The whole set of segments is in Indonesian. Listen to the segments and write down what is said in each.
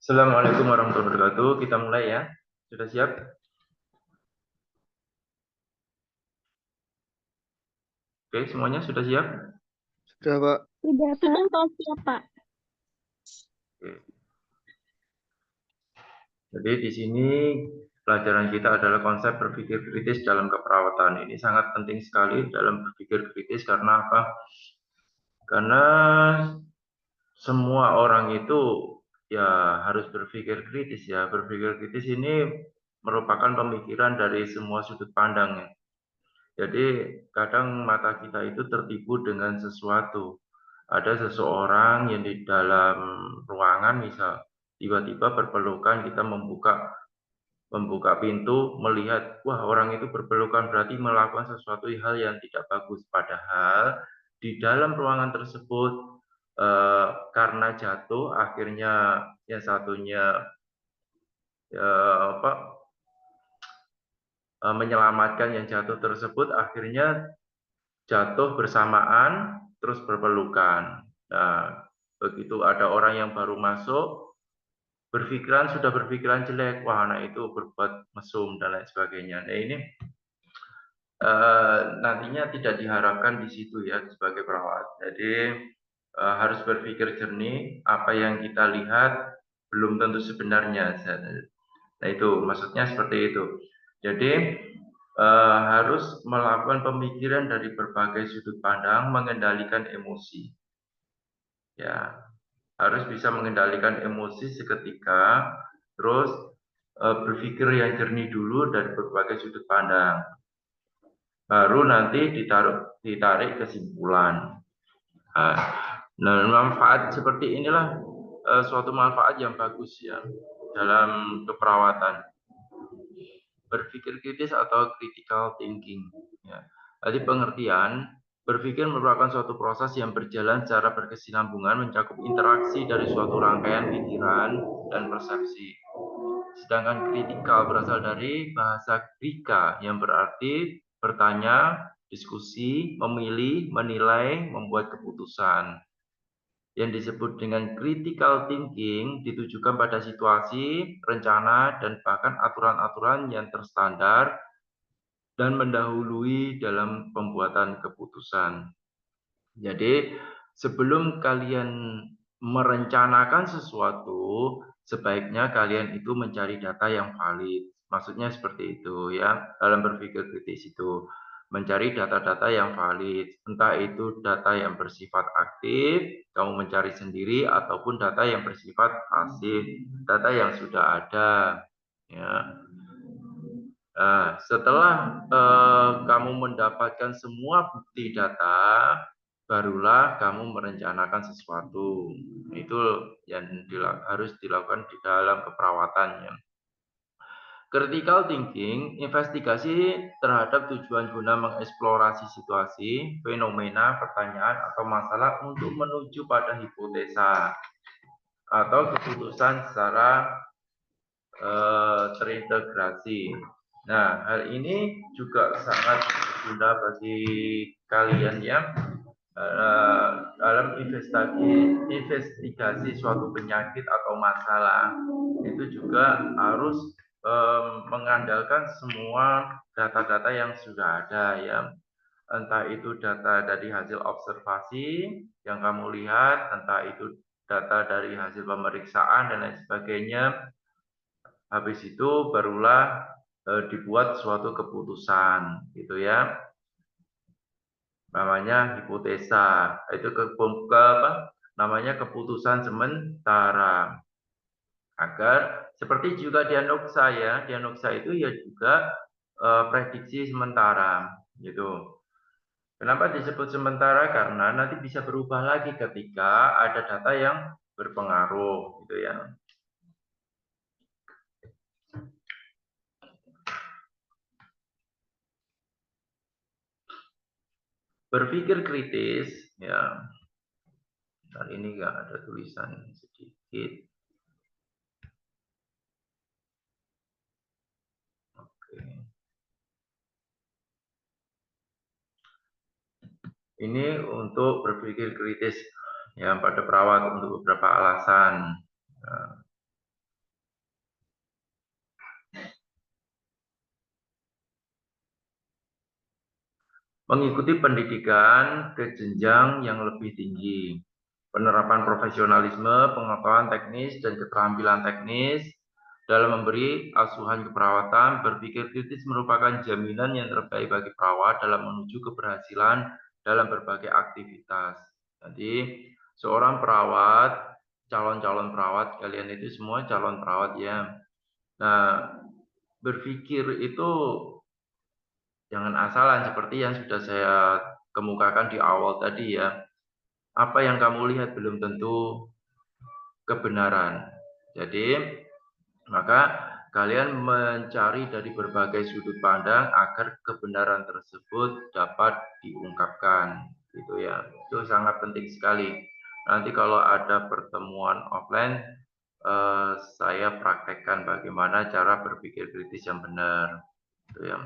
Assalamualaikum warahmatullahi wabarakatuh. Kita mulai ya. Sudah siap? Oke, semuanya sudah siap? Sudah, Pak. Sudah, Pak. Siap, Pak. Oke. Jadi di sini pelajaran kita adalah konsep berpikir kritis dalam keperawatan. Ini sangat penting sekali dalam berpikir kritis karena apa? Karena semua orang itu ya harus berpikir kritis ya. Berpikir kritis ini merupakan pemikiran dari semua sudut pandang ya. Jadi kadang mata kita itu tertipu dengan sesuatu. Ada seseorang yang di dalam ruangan misal tiba-tiba berpelukan, kita membuka pintu melihat wah orang itu berpelukan berarti melakukan sesuatu hal yang tidak bagus, padahal di dalam ruangan tersebut karena jatuh akhirnya yang satunya apa menyelamatkan yang jatuh tersebut, akhirnya jatuh bersamaan terus berpelukan. Nah, begitu ada orang yang baru masuk, sudah berpikiran jelek, wah anak itu berbuat mesum dan lain sebagainya. Nah ini nantinya tidak diharapkan di situ ya sebagai perawat. Jadi harus berpikir jernih, apa yang kita lihat belum tentu sebenarnya. Nah itu maksudnya seperti itu. Jadi harus melakukan pemikiran dari berbagai sudut pandang, mengendalikan emosi. Ya, harus bisa mengendalikan emosi seketika, terus berpikir yang jernih dulu dari berbagai sudut pandang. Baru nanti ditarik kesimpulan. Nah, manfaat seperti inilah suatu manfaat yang bagus ya dalam keperawatan. Berpikir kritis atau critical thinking. Ya. Jadi pengertian, berpikir merupakan suatu proses yang berjalan secara berkesinambungan mencakup interaksi dari suatu rangkaian pikiran dan persepsi. Sedangkan kritikal berasal dari bahasa krika yang berarti bertanya, diskusi, memilih, menilai, membuat keputusan. Yang disebut dengan critical thinking ditujukan pada situasi, rencana, dan bahkan aturan-aturan yang terstandar dan mendahului dalam pembuatan keputusan. Jadi, sebelum kalian merencanakan sesuatu, sebaiknya kalian itu mencari data yang valid. Maksudnya seperti itu ya, dalam berpikir kritis itu. Mencari data-data yang valid, entah itu data yang bersifat aktif, kamu mencari sendiri, ataupun data yang bersifat pasif, data yang sudah ada. Ya. Nah, setelah kamu mendapatkan semua bukti data, barulah kamu merencanakan sesuatu. Itu yang harus dilakukan di dalam keperawatannya. Critical thinking, investigasi terhadap tujuan guna mengeksplorasi situasi, fenomena, pertanyaan, atau masalah untuk menuju pada hipotesa atau keputusan secara terintegrasi. Nah, hal ini juga sangat berguna bagi kalian ya dalam investigasi suatu penyakit atau masalah. Itu juga harus mengandalkan semua data-data yang sudah ada ya. Entah itu data dari hasil observasi yang kamu lihat, entah itu data dari hasil pemeriksaan dan lain sebagainya. Habis itu barulah dibuat suatu keputusan gitu ya, namanya hipotesa. Itu namanya keputusan sementara. Agar seperti juga diagnosa ya, diagnosa itu ya juga prediksi sementara gitu. Kenapa disebut sementara? Karena nanti bisa berubah lagi ketika ada data yang berpengaruh gitu ya. Berpikir kritis ya. Kali ini nggak ada tulisan sedikit. Oke. Ini untuk berpikir kritis ya pada perawat untuk beberapa alasan. Nah, mengikuti pendidikan ke jenjang yang lebih tinggi, penerapan profesionalisme, pengetahuan teknis, dan keterampilan teknis dalam memberi asuhan keperawatan. Berpikir kritis merupakan jaminan yang terbaik bagi perawat dalam menuju keberhasilan dalam berbagai aktivitas. Jadi, seorang perawat, calon-calon perawat, kalian itu semua calon perawat ya. Nah, berpikir itu jangan asalan seperti yang sudah saya kemukakan di awal tadi ya. Apa yang kamu lihat belum tentu kebenaran. Jadi, maka kalian mencari dari berbagai sudut pandang agar kebenaran tersebut dapat diungkapkan, gitu ya. Itu sangat penting sekali. Nanti kalau ada pertemuan offline, saya praktekkan bagaimana cara berpikir kritis yang benar, gitu ya.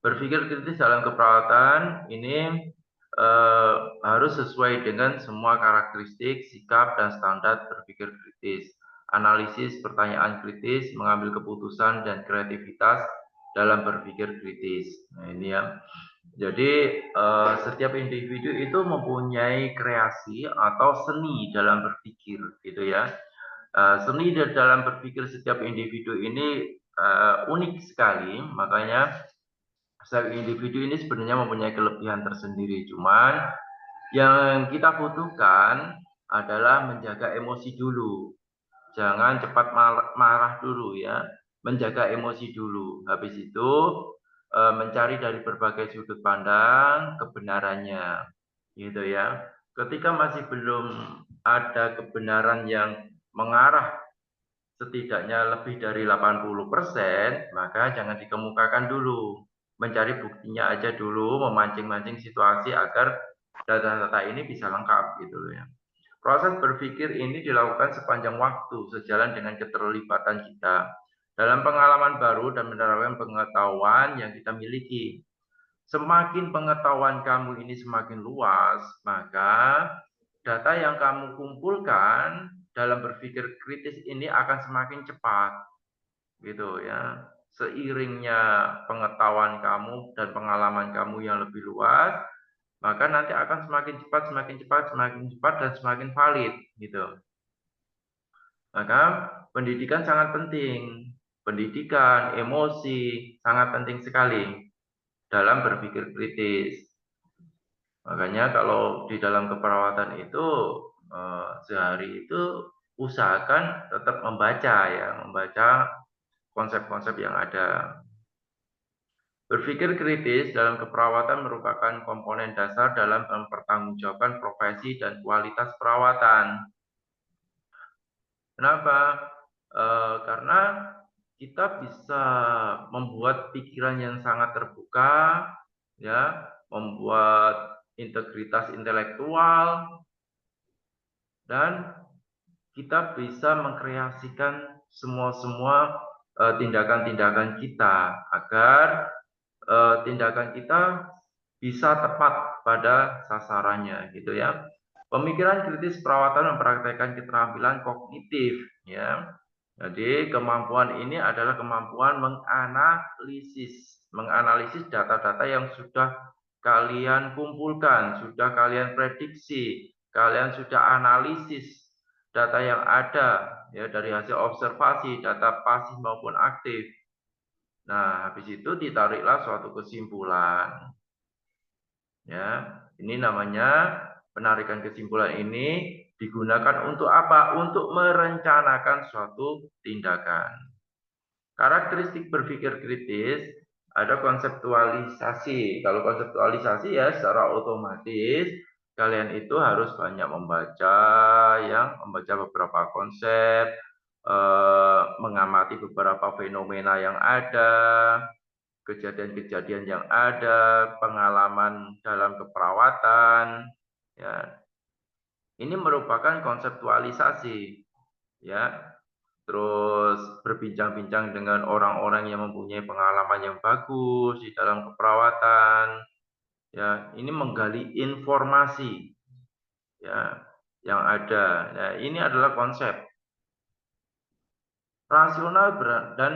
Berpikir kritis dalam keperawatan ini harus sesuai dengan semua karakteristik, sikap, dan standar berpikir kritis. Analisis pertanyaan kritis, mengambil keputusan, dan kreativitas dalam berpikir kritis. Nah, ini ya. Jadi setiap individu itu mempunyai kreasi atau seni dalam berpikir, gitu ya. Seni dalam berpikir setiap individu ini unik sekali, makanya setiap individu ini sebenarnya mempunyai kelebihan tersendiri. Cuman yang kita butuhkan adalah menjaga emosi dulu. Jangan cepat marah dulu ya. Menjaga emosi dulu. Habis itu mencari dari berbagai sudut pandang kebenarannya. Gitu ya. Ketika masih belum ada kebenaran yang mengarah setidaknya lebih dari 80%, maka jangan dikemukakan dulu. Mencari buktinya aja dulu, memancing-mancing situasi agar data-data ini bisa lengkap gitu ya. Proses berpikir ini dilakukan sepanjang waktu sejalan dengan keterlibatan kita dalam pengalaman baru dan menerapkan pengetahuan yang kita miliki. Semakin pengetahuan kamu ini semakin luas, maka data yang kamu kumpulkan dalam berpikir kritis ini akan semakin cepat, gitu ya. Seiringnya pengetahuan kamu dan pengalaman kamu yang lebih luas, maka nanti akan semakin cepat, semakin cepat, semakin cepat, dan semakin valid, gitu. Maka pendidikan sangat penting. Pendidikan, emosi, sangat penting sekali dalam berpikir kritis. Makanya kalau di dalam keperawatan itu sehari itu usahakan tetap membaca ya, membaca konsep-konsep yang ada. Berpikir kritis dalam keperawatan merupakan komponen dasar dalam mempertanggungjawabkan profesi dan kualitas perawatan. Kenapa? Karena kita bisa membuat pikiran yang sangat terbuka, ya, membuat integritas intelektual, dan kita bisa mengkreasikan semua tindakan-tindakan kita agar tindakan kita bisa tepat pada sasarannya, gitu ya. Pemikiran kritis perawatan mempraktekkan keterampilan kognitif, ya. Jadi kemampuan ini adalah kemampuan menganalisis data-data yang sudah kalian kumpulkan, sudah kalian prediksi, kalian sudah analisis data yang ada ya dari hasil observasi, data pasif maupun aktif. Nah, habis itu ditariklah suatu kesimpulan. Ya, ini namanya penarikan kesimpulan ini digunakan untuk apa? Untuk merencanakan suatu tindakan. Karakteristik berpikir kritis ada konseptualisasi. Kalau konseptualisasi ya secara otomatis kalian itu harus banyak membaca ya, membaca beberapa konsep, mengamati beberapa fenomena yang ada, kejadian-kejadian yang ada, pengalaman dalam keperawatan, ya. Ini merupakan konseptualisasi, ya. Terus berbincang-bincang dengan orang-orang yang mempunyai pengalaman yang bagus di dalam keperawatan, ya. Ini menggali informasi, ya, yang ada. Nah, ini adalah konsep rasional dan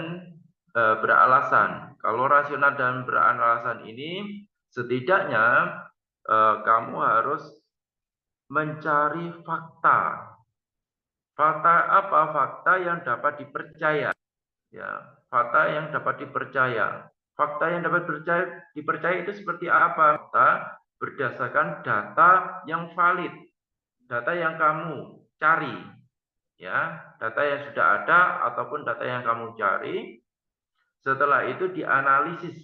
beralasan. Kalau rasional dan beralasan ini setidaknya kamu harus mencari fakta. Fakta apa? Fakta yang dapat dipercaya. Ya, fakta yang dapat dipercaya. Fakta yang dapat dipercaya itu seperti apa? Fakta berdasarkan data yang valid, data yang kamu cari, ya, data yang sudah ada ataupun data yang kamu cari. Setelah itu dianalisis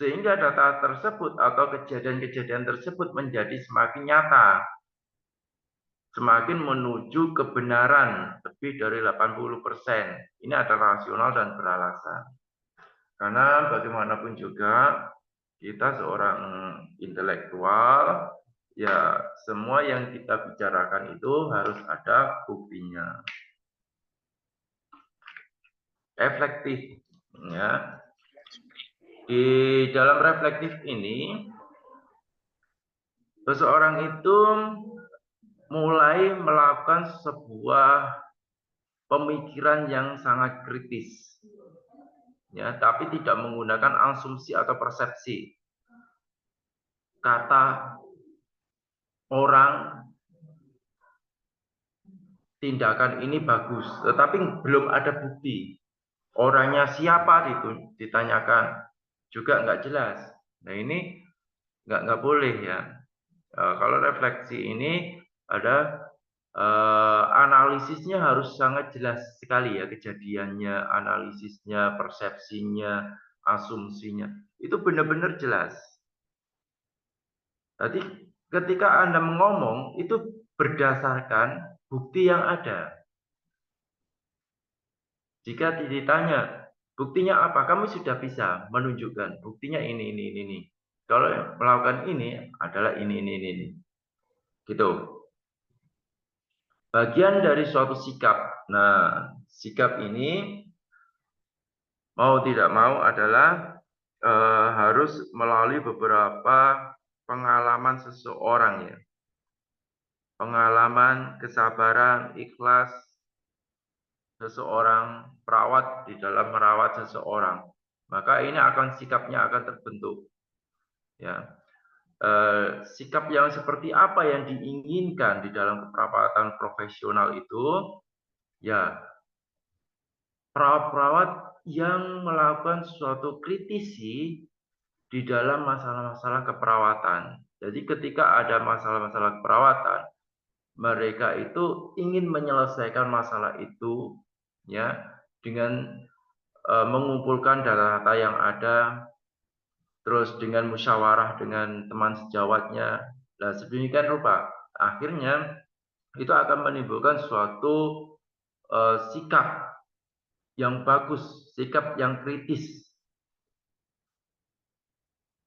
sehingga data tersebut atau kejadian-kejadian tersebut menjadi semakin nyata, semakin menuju kebenaran lebih dari 80%. Ini adalah rasional dan beralasan. Karena bagaimanapun juga kita seorang intelektual, ya semua yang kita bicarakan itu harus ada buktinya. Reflektif, ya. Di dalam reflektif ini, seseorang itu mulai melakukan sebuah pemikiran yang sangat kritis, ya, tapi tidak menggunakan asumsi atau persepsi. Kata orang, tindakan ini bagus, tetapi belum ada bukti. Orangnya siapa ditanyakan, juga nggak jelas. Nah ini nggak boleh ya. Kalau refleksi ini ada analisisnya harus sangat jelas sekali ya, kejadiannya, analisisnya, persepsinya, asumsinya. Itu benar-benar jelas. Tadi ketika Anda ngomong itu berdasarkan bukti yang ada. Jika ditanya, buktinya apa? Kamu sudah bisa menunjukkan buktinya ini. Kalau melakukan ini adalah ini. Gitu. Bagian dari suatu sikap. Nah, sikap ini mau tidak mau adalah harus melalui beberapa pengalaman seseorang ya. Pengalaman, kesabaran, ikhlas seseorang, perawat di dalam merawat seseorang. Maka ini sikapnya akan terbentuk. Ya. Sikap yang seperti apa yang diinginkan di dalam keperawatan profesional itu, ya perawat-perawat yang melakukan suatu kritisi di dalam masalah-masalah keperawatan. Jadi ketika ada masalah-masalah keperawatan, mereka itu ingin menyelesaikan masalah itu ya dengan mengumpulkan data-data yang ada, terus dengan musyawarah dengan teman sejawatnya. Nah, sedemikian rupa akhirnya itu akan menimbulkan suatu sikap yang bagus, sikap yang kritis.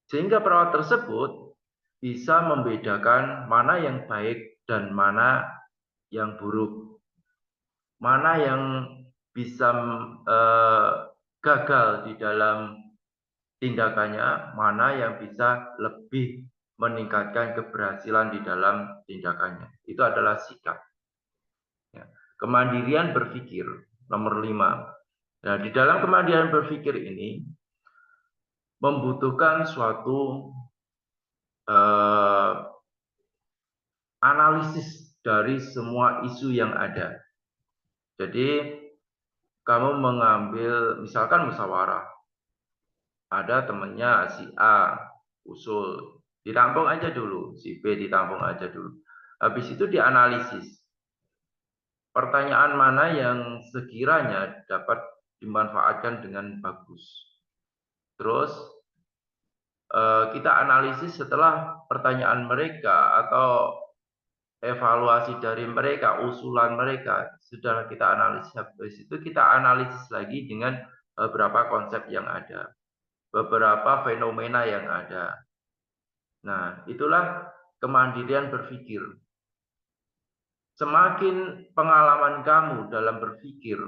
Sehingga perawat tersebut bisa membedakan mana yang baik dan mana yang buruk. Mana yang bisa gagal di dalam tindakannya, mana yang bisa lebih meningkatkan keberhasilan di dalam tindakannya. Itu adalah sikap. Ya. Kemandirian berpikir, nomor 5. Nah, di dalam kemandirian berpikir ini membutuhkan suatu analisis dari semua isu yang ada. Jadi kamu mengambil misalkan musyawarah, ada temennya si A usul, ditampung aja dulu, si B ditampung aja dulu. Habis itu dianalisis. Pertanyaan mana yang sekiranya dapat dimanfaatkan dengan bagus. Terus kita analisis setelah pertanyaan mereka atau evaluasi dari mereka, usulan mereka sudah kita analisis. Habis itu kita analisis lagi dengan beberapa konsep yang ada, beberapa fenomena yang ada. Nah, itulah kemandirian berpikir. Semakin pengalaman kamu dalam berpikir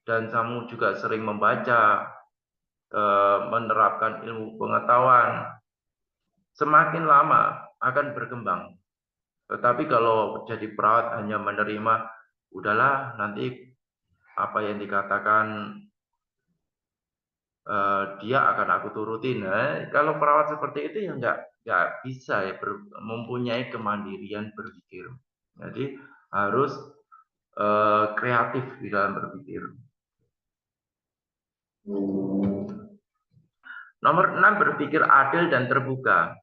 dan kamu juga sering membaca, menerapkan ilmu pengetahuan, semakin lama akan berkembang. Tetapi kalau jadi perawat hanya menerima, udahlah nanti apa yang dikatakan dia akan aku turutin. Nah, kalau perawat seperti itu ya nggak bisa ya mempunyai kemandirian berpikir. Jadi harus kreatif di dalam berpikir. Nomor 6, berpikir adil dan terbuka.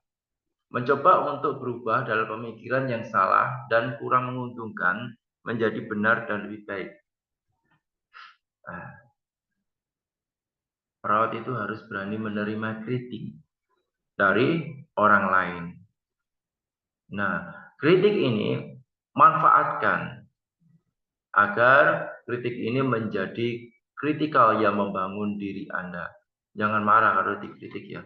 Mencoba untuk berubah dalam pemikiran yang salah dan kurang menguntungkan menjadi benar dan lebih baik. Nah, perawat itu harus berani menerima kritik dari orang lain. Nah, kritik ini manfaatkan agar kritik ini menjadi kritikal yang membangun diri Anda. Jangan marah kalau dikritik ya.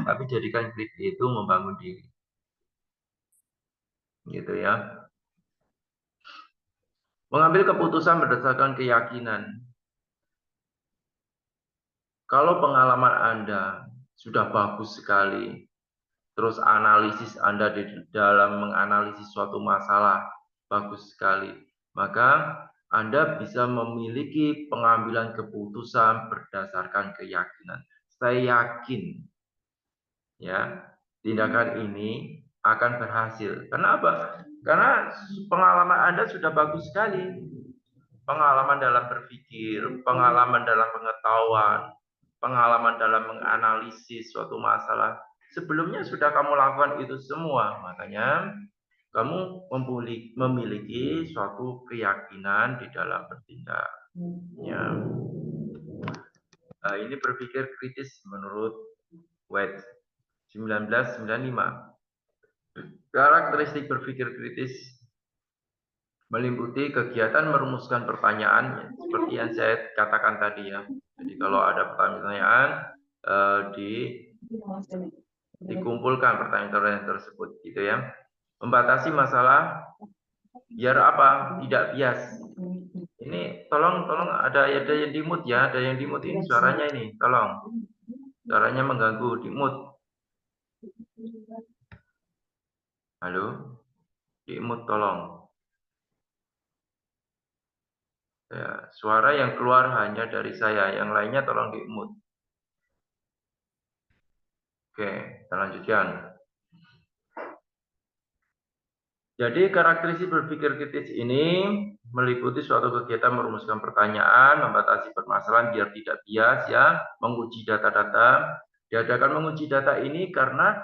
Tapi jadikan kritik itu membangun diri. Gitu ya. Mengambil keputusan berdasarkan keyakinan. Kalau pengalaman Anda sudah bagus sekali, terus analisis Anda di dalam menganalisis suatu masalah bagus sekali, maka Anda bisa memiliki pengambilan keputusan berdasarkan keyakinan. Saya yakin ya, tindakan ini akan berhasil. Kenapa? Karena pengalaman Anda sudah bagus sekali. Pengalaman dalam berpikir, pengalaman dalam pengetahuan, pengalaman dalam menganalisis suatu masalah. Sebelumnya sudah kamu lakukan itu semua, makanya kamu memiliki suatu keyakinan di dalam bertindak. Ya. Nah, ini berpikir kritis menurut White 1995. Karakteristik berpikir kritis meliputi kegiatan merumuskan pertanyaan seperti yang saya katakan tadi ya. Jadi kalau ada pertanyaan dikumpulkan pertanyaan tersebut gitu ya. Membatasi masalah biar apa? Tidak bias. Ini tolong ada yang di mute ya, ada yang di mute ini suaranya ini, tolong. Suaranya mengganggu, di mute. Halo? Di mute tolong. Ya, suara yang keluar hanya dari saya, yang lainnya tolong di mute. Oke, kita lanjutkan. Jadi karakteristik berpikir kritis ini meliputi suatu kegiatan merumuskan pertanyaan, membatasi permasalahan biar tidak bias ya, menguji data-data. Diadakan menguji data ini karena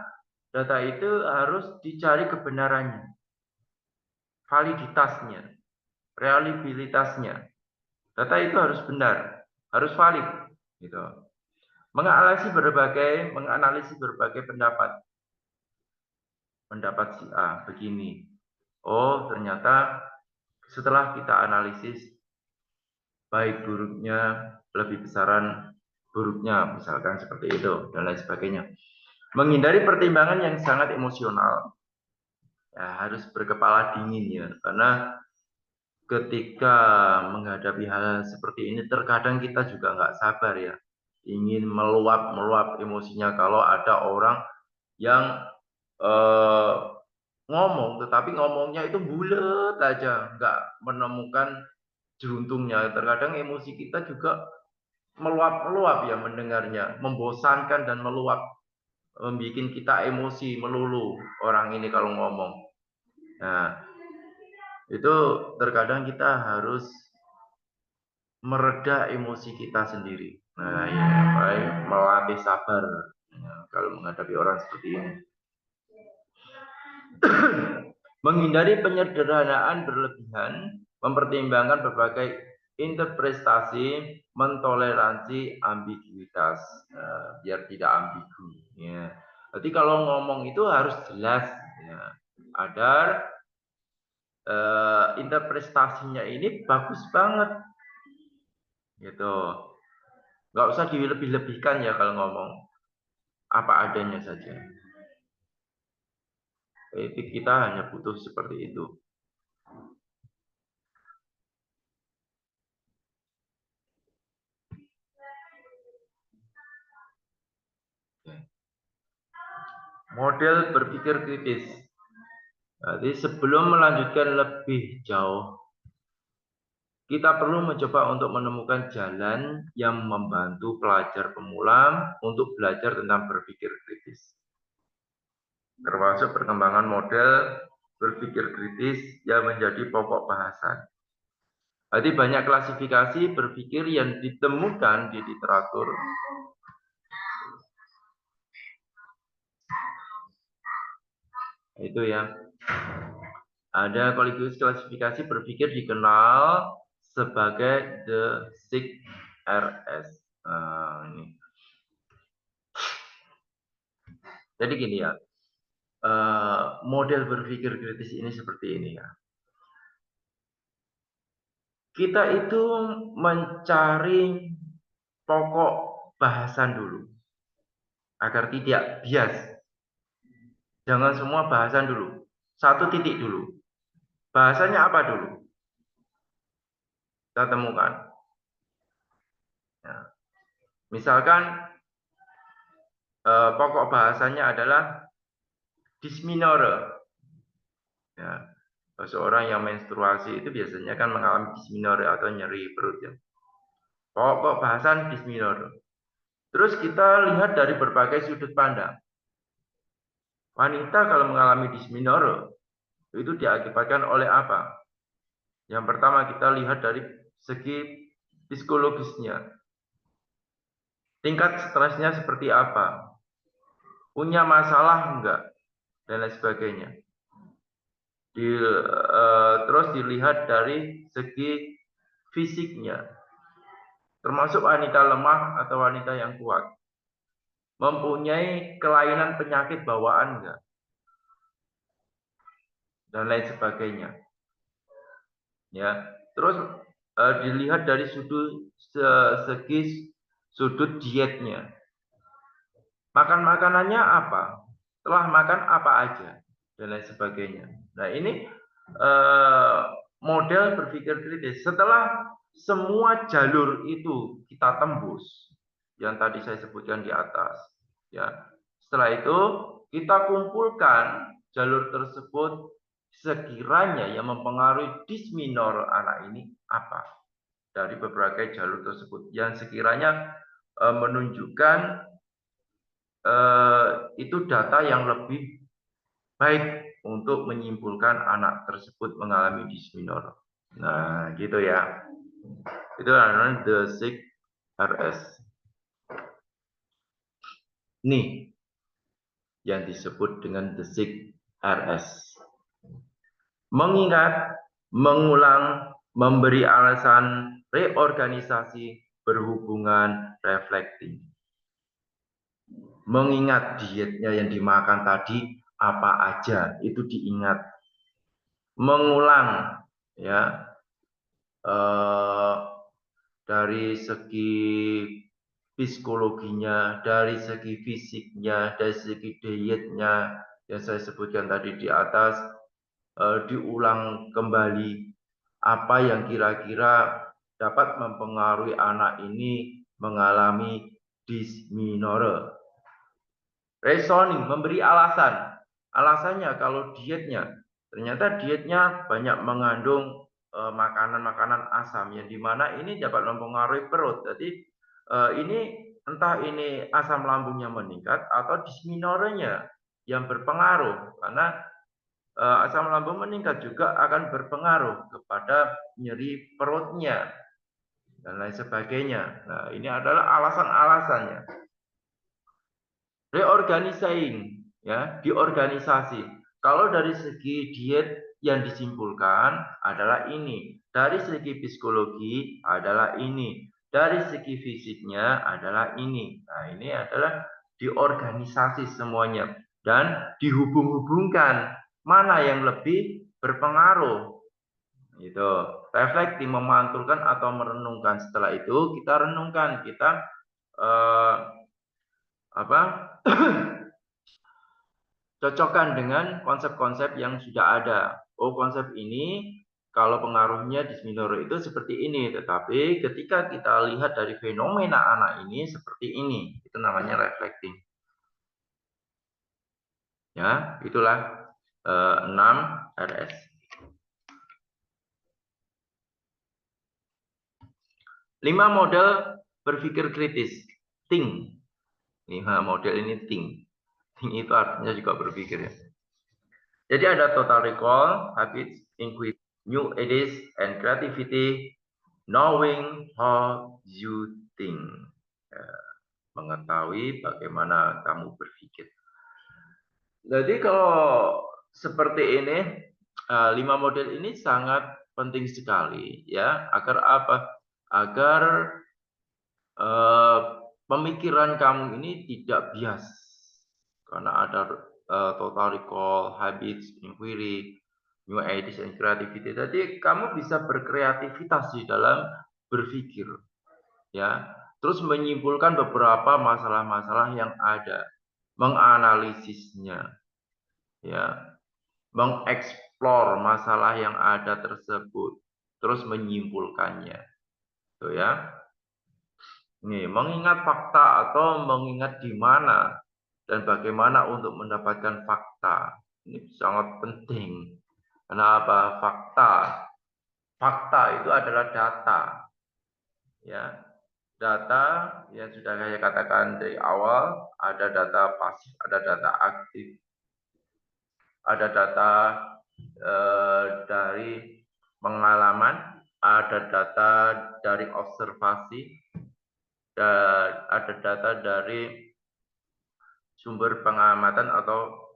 data itu harus dicari kebenarannya, validitasnya, reliabilitasnya. Data itu harus benar, harus valid gitu. Menganalisis berbagai pendapat si A begini. Oh, ternyata setelah kita analisis baik buruknya, lebih besaran buruknya, misalkan seperti itu dan lain sebagainya. Menghindari pertimbangan yang sangat emosional, ya, harus berkepala dingin ya, karena ketika menghadapi hal seperti ini terkadang kita juga nggak sabar ya, ingin meluap emosinya kalau ada orang yang eh, ngomong, tetapi ngomongnya itu bulat aja, nggak menemukan jeruntungnya. Terkadang emosi kita juga meluap-meluap ya mendengarnya, membosankan dan meluap, membuat kita emosi melulu orang ini kalau ngomong. Nah, itu terkadang kita harus mereda emosi kita sendiri. Nah, ya, baik melatih sabar ya, kalau menghadapi orang seperti ini. Menghindari penyederhanaan berlebihan, mempertimbangkan berbagai interpretasi, mentoleransi ambiguitas, biar tidak ambigu. Ya. Jadi kalau ngomong itu harus jelas, ya, agar interpretasinya ini bagus banget, gitu. Nggak usah dilebih-lebihkan ya kalau ngomong, apa adanya saja. Etik kita hanya butuh seperti itu. Model berpikir kritis. Jadi sebelum melanjutkan lebih jauh, kita perlu mencoba untuk menemukan jalan yang membantu pelajar pemula untuk belajar tentang berpikir kritis. Termasuk perkembangan model berpikir kritis yang menjadi pokok bahasan. Jadi banyak klasifikasi berpikir yang ditemukan di literatur. Itu ya. Ada klasifikasi berpikir dikenal sebagai the 6RS. Ini. Jadi gini ya, model berpikir kritis ini seperti ini ya. Kita itu mencari pokok bahasan dulu, agar tidak bias. Jangan semua bahasan dulu, satu titik dulu. Bahasanya apa dulu? Kita temukan. Ya. Misalkan pokok bahasanya adalah dysmenorrhea. Ya. Seorang yang menstruasi itu biasanya kan mengalami dysmenorrhea atau nyeri perut ya. Pokok bahasan dysmenorrhea. Terus kita lihat dari berbagai sudut pandang. Wanita kalau mengalami dysmenorrhea itu diakibatkan oleh apa? Yang pertama kita lihat dari segi psikologisnya. Tingkat stresnya seperti apa? Punya masalah enggak? Dan lain sebagainya. Terus dilihat dari segi fisiknya. Termasuk wanita lemah atau wanita yang kuat. Mempunyai kelainan penyakit bawaan enggak? Dan lain sebagainya. Ya, terus dilihat dari segi sudut dietnya. Makan makanannya apa? Setelah makan apa aja dan lain sebagainya. Nah ini model berpikir kritis. Setelah semua jalur itu kita tembus, yang tadi saya sebutkan di atas, ya. Setelah itu kita kumpulkan jalur tersebut sekiranya yang mempengaruhi dysmenorrhea anak ini apa dari beberapa jalur tersebut yang sekiranya menunjukkan itu data yang lebih baik untuk menyimpulkan anak tersebut mengalami dysmenorrhea. Nah, gitu ya. Itu adalah the 6RS. Nih, yang disebut dengan the 6RS. Mengingat, mengulang, memberi alasan, reorganisasi, berhubungan, reflecting. Mengingat dietnya yang dimakan tadi apa aja itu diingat. Mengulang ya dari segi psikologinya, dari segi fisiknya, dari segi dietnya yang saya sebutkan tadi di atas, diulang kembali apa yang kira-kira dapat mempengaruhi anak ini mengalami dysmenorrhea. Reasoning, memberi alasan. Alasannya kalau dietnya, ternyata dietnya banyak mengandung makanan-makanan asam yang dimana ini dapat mempengaruhi perut. Jadi ini entah ini asam lambungnya meningkat atau dysmenorrhea yang berpengaruh karena asam lambung meningkat juga akan berpengaruh kepada nyeri perutnya dan lain sebagainya. Nah, ini adalah alasan-alasannya. Reorganizing, ya, diorganisasi. Kalau dari segi diet yang disimpulkan adalah ini, dari segi psikologi adalah ini, dari segi fisiknya adalah ini. Nah, ini adalah diorganisasi semuanya dan dihubung-hubungkan mana yang lebih berpengaruh. Itu reflektif, memantulkan atau merenungkan. Setelah itu kita renungkan, kita cocokkan dengan konsep-konsep yang sudah ada. Oh, konsep ini kalau pengaruhnya dysmenorrhea itu seperti ini, tetapi ketika kita lihat dari fenomena anak ini seperti ini, itu namanya reflecting. Ya, itulah 6 RS. 5 model berpikir kritis. Think. 5 model ini think. Think itu artinya juga berpikir ya. Jadi ada total recall, habits, inquiry, new ideas, and creativity, knowing how you think. Ya, mengetahui bagaimana kamu berpikir. Jadi kalau seperti ini, 5 model ini sangat penting sekali ya. Agar apa? Agar pemikiran kamu ini tidak bias. Karena ada total recall, habits, inquiry, new ideas, and creativity. Jadi kamu bisa berkreativitas di dalam berpikir, ya. Terus menyimpulkan beberapa masalah-masalah yang ada, menganalisisnya, ya, mengeksplor masalah yang ada tersebut, terus menyimpulkannya, tuh ya. Nih, mengingat fakta atau mengingat di mana dan bagaimana untuk mendapatkan fakta. Ini sangat penting. Kenapa? Fakta itu adalah data. Ya, data yang sudah saya katakan dari awal, ada data pasif, ada data aktif, ada data dari pengalaman, ada data dari observasi, dan ada data dari sumber pengamatan atau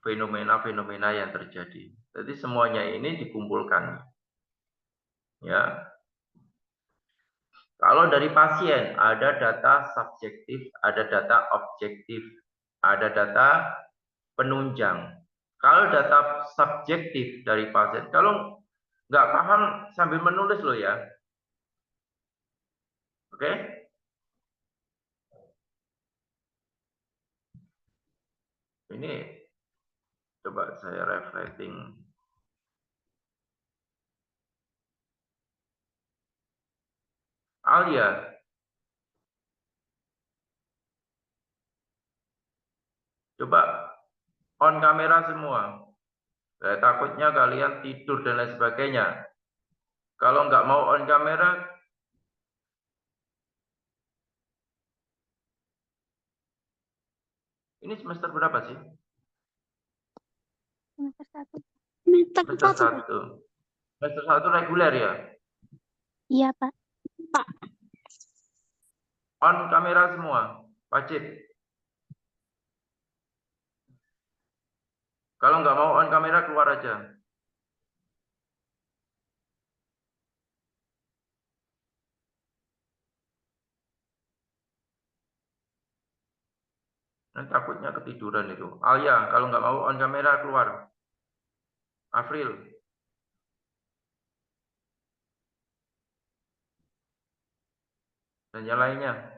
fenomena-fenomena yang terjadi. Jadi semuanya ini dikumpulkan. Ya. Kalau dari pasien ada data subjektif, ada data objektif, ada data penunjang. Kalau data subjektif dari pasien, kalau nggak paham sambil menulis loh ya. Oke? Ini coba saya reflecting. Alia, coba on kamera semua. Takutnya kalian tidur dan lain sebagainya. Kalau nggak mau on kamera, ini semester berapa sih? Semester 1. Semester 1. Semester 1 reguler ya? Iya, Pak. On kamera semua, wajib. Kalau nggak mau on kamera, keluar aja. Nanti takutnya ketiduran itu. Alia, kalau nggak mau on kamera, keluar. April. Dan yang lainnya.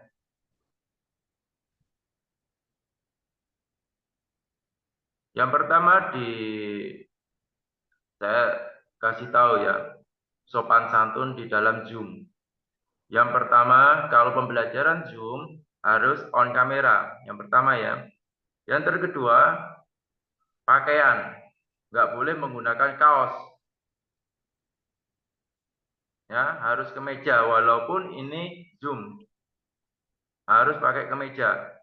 Yang pertama saya kasih tahu ya, sopan santun di dalam Zoom. Yang pertama, kalau pembelajaran Zoom harus on kamera. Yang pertama ya. Yang kedua, pakaian. Nggak boleh menggunakan kaos. Ya, harus kemeja walaupun ini Zoom. Harus pakai kemeja.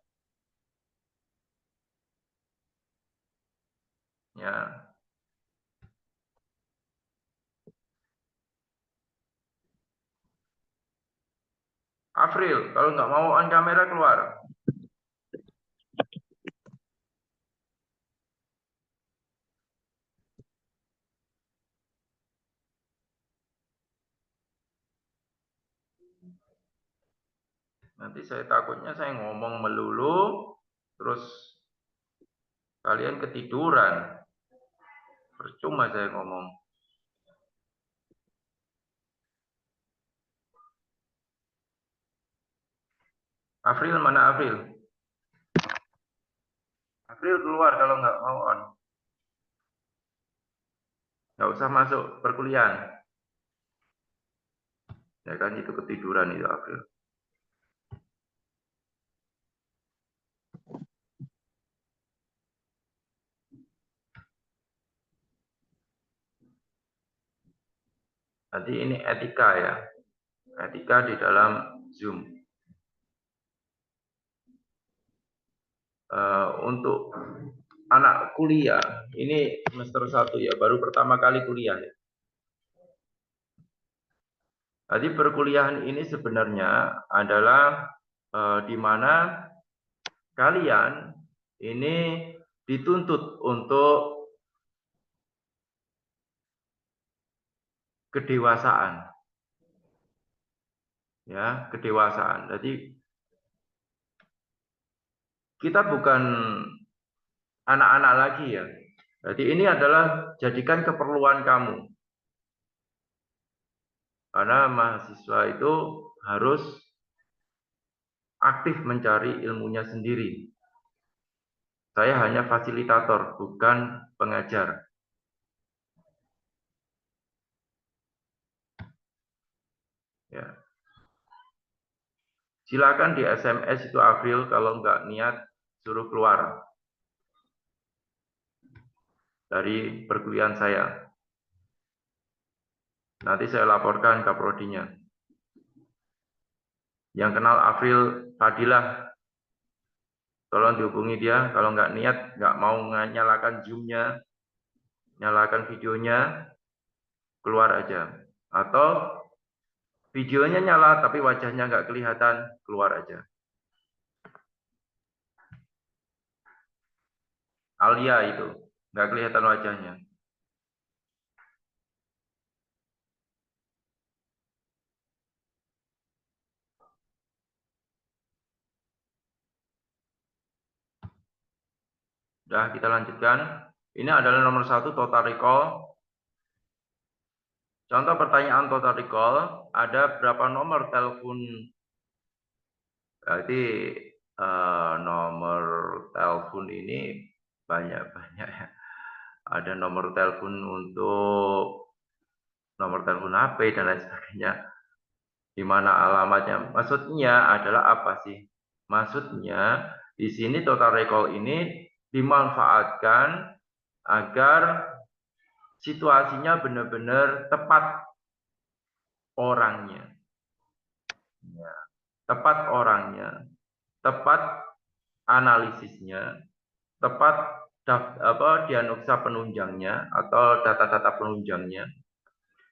Ya. April, kalau nggak mau on kamera keluar. Nanti saya takutnya saya ngomong melulu, terus kalian ketiduran. Percuma saya ngomong. April, mana April? April keluar kalau nggak mau on. Nggak usah masuk perkuliahan. Ya kan itu ketiduran itu April. Nanti ini etika ya. Etika di dalam Zoom. Untuk anak kuliah, ini semester 1 ya, baru pertama kali kuliah ya. Jadi perkuliahan ini sebenarnya adalah di mana kalian ini dituntut untuk kedewasaan. Ya, kedewasaan. Jadi kita bukan anak-anak lagi ya. Jadi ini adalah jadikan keperluan kamu. Karena mahasiswa itu harus aktif mencari ilmunya sendiri. Saya hanya fasilitator, bukan pengajar. Ya. Silakan di SMS itu April, kalau nggak niat suruh keluar dari perkuliahan saya. Nanti saya laporkan ke prodinya. Yang kenal April Fadilah, tolong dihubungi dia. Kalau nggak niat, nggak mau nyalakan Zoom-nya, nyalakan videonya, keluar aja. Atau videonya nyala tapi wajahnya nggak kelihatan, keluar aja. Alia itu, nggak kelihatan wajahnya. Udah, kita lanjutkan. Ini adalah nomor 1, total recall. Contoh pertanyaan total recall, ada berapa nomor telepon? Berarti nomor telepon ini banyak-banyak ya. Ada nomor telepon untuk nomor telepon HP dan lain sebagainya. Di mana alamatnya? Maksudnya adalah apa sih? Maksudnya di sini total recall ini dimanfaatkan agar situasinya benar-benar tepat orangnya. Ya, tepat orangnya, tepat analisisnya, tepat diagnosa penunjangnya atau data-data penunjangnya.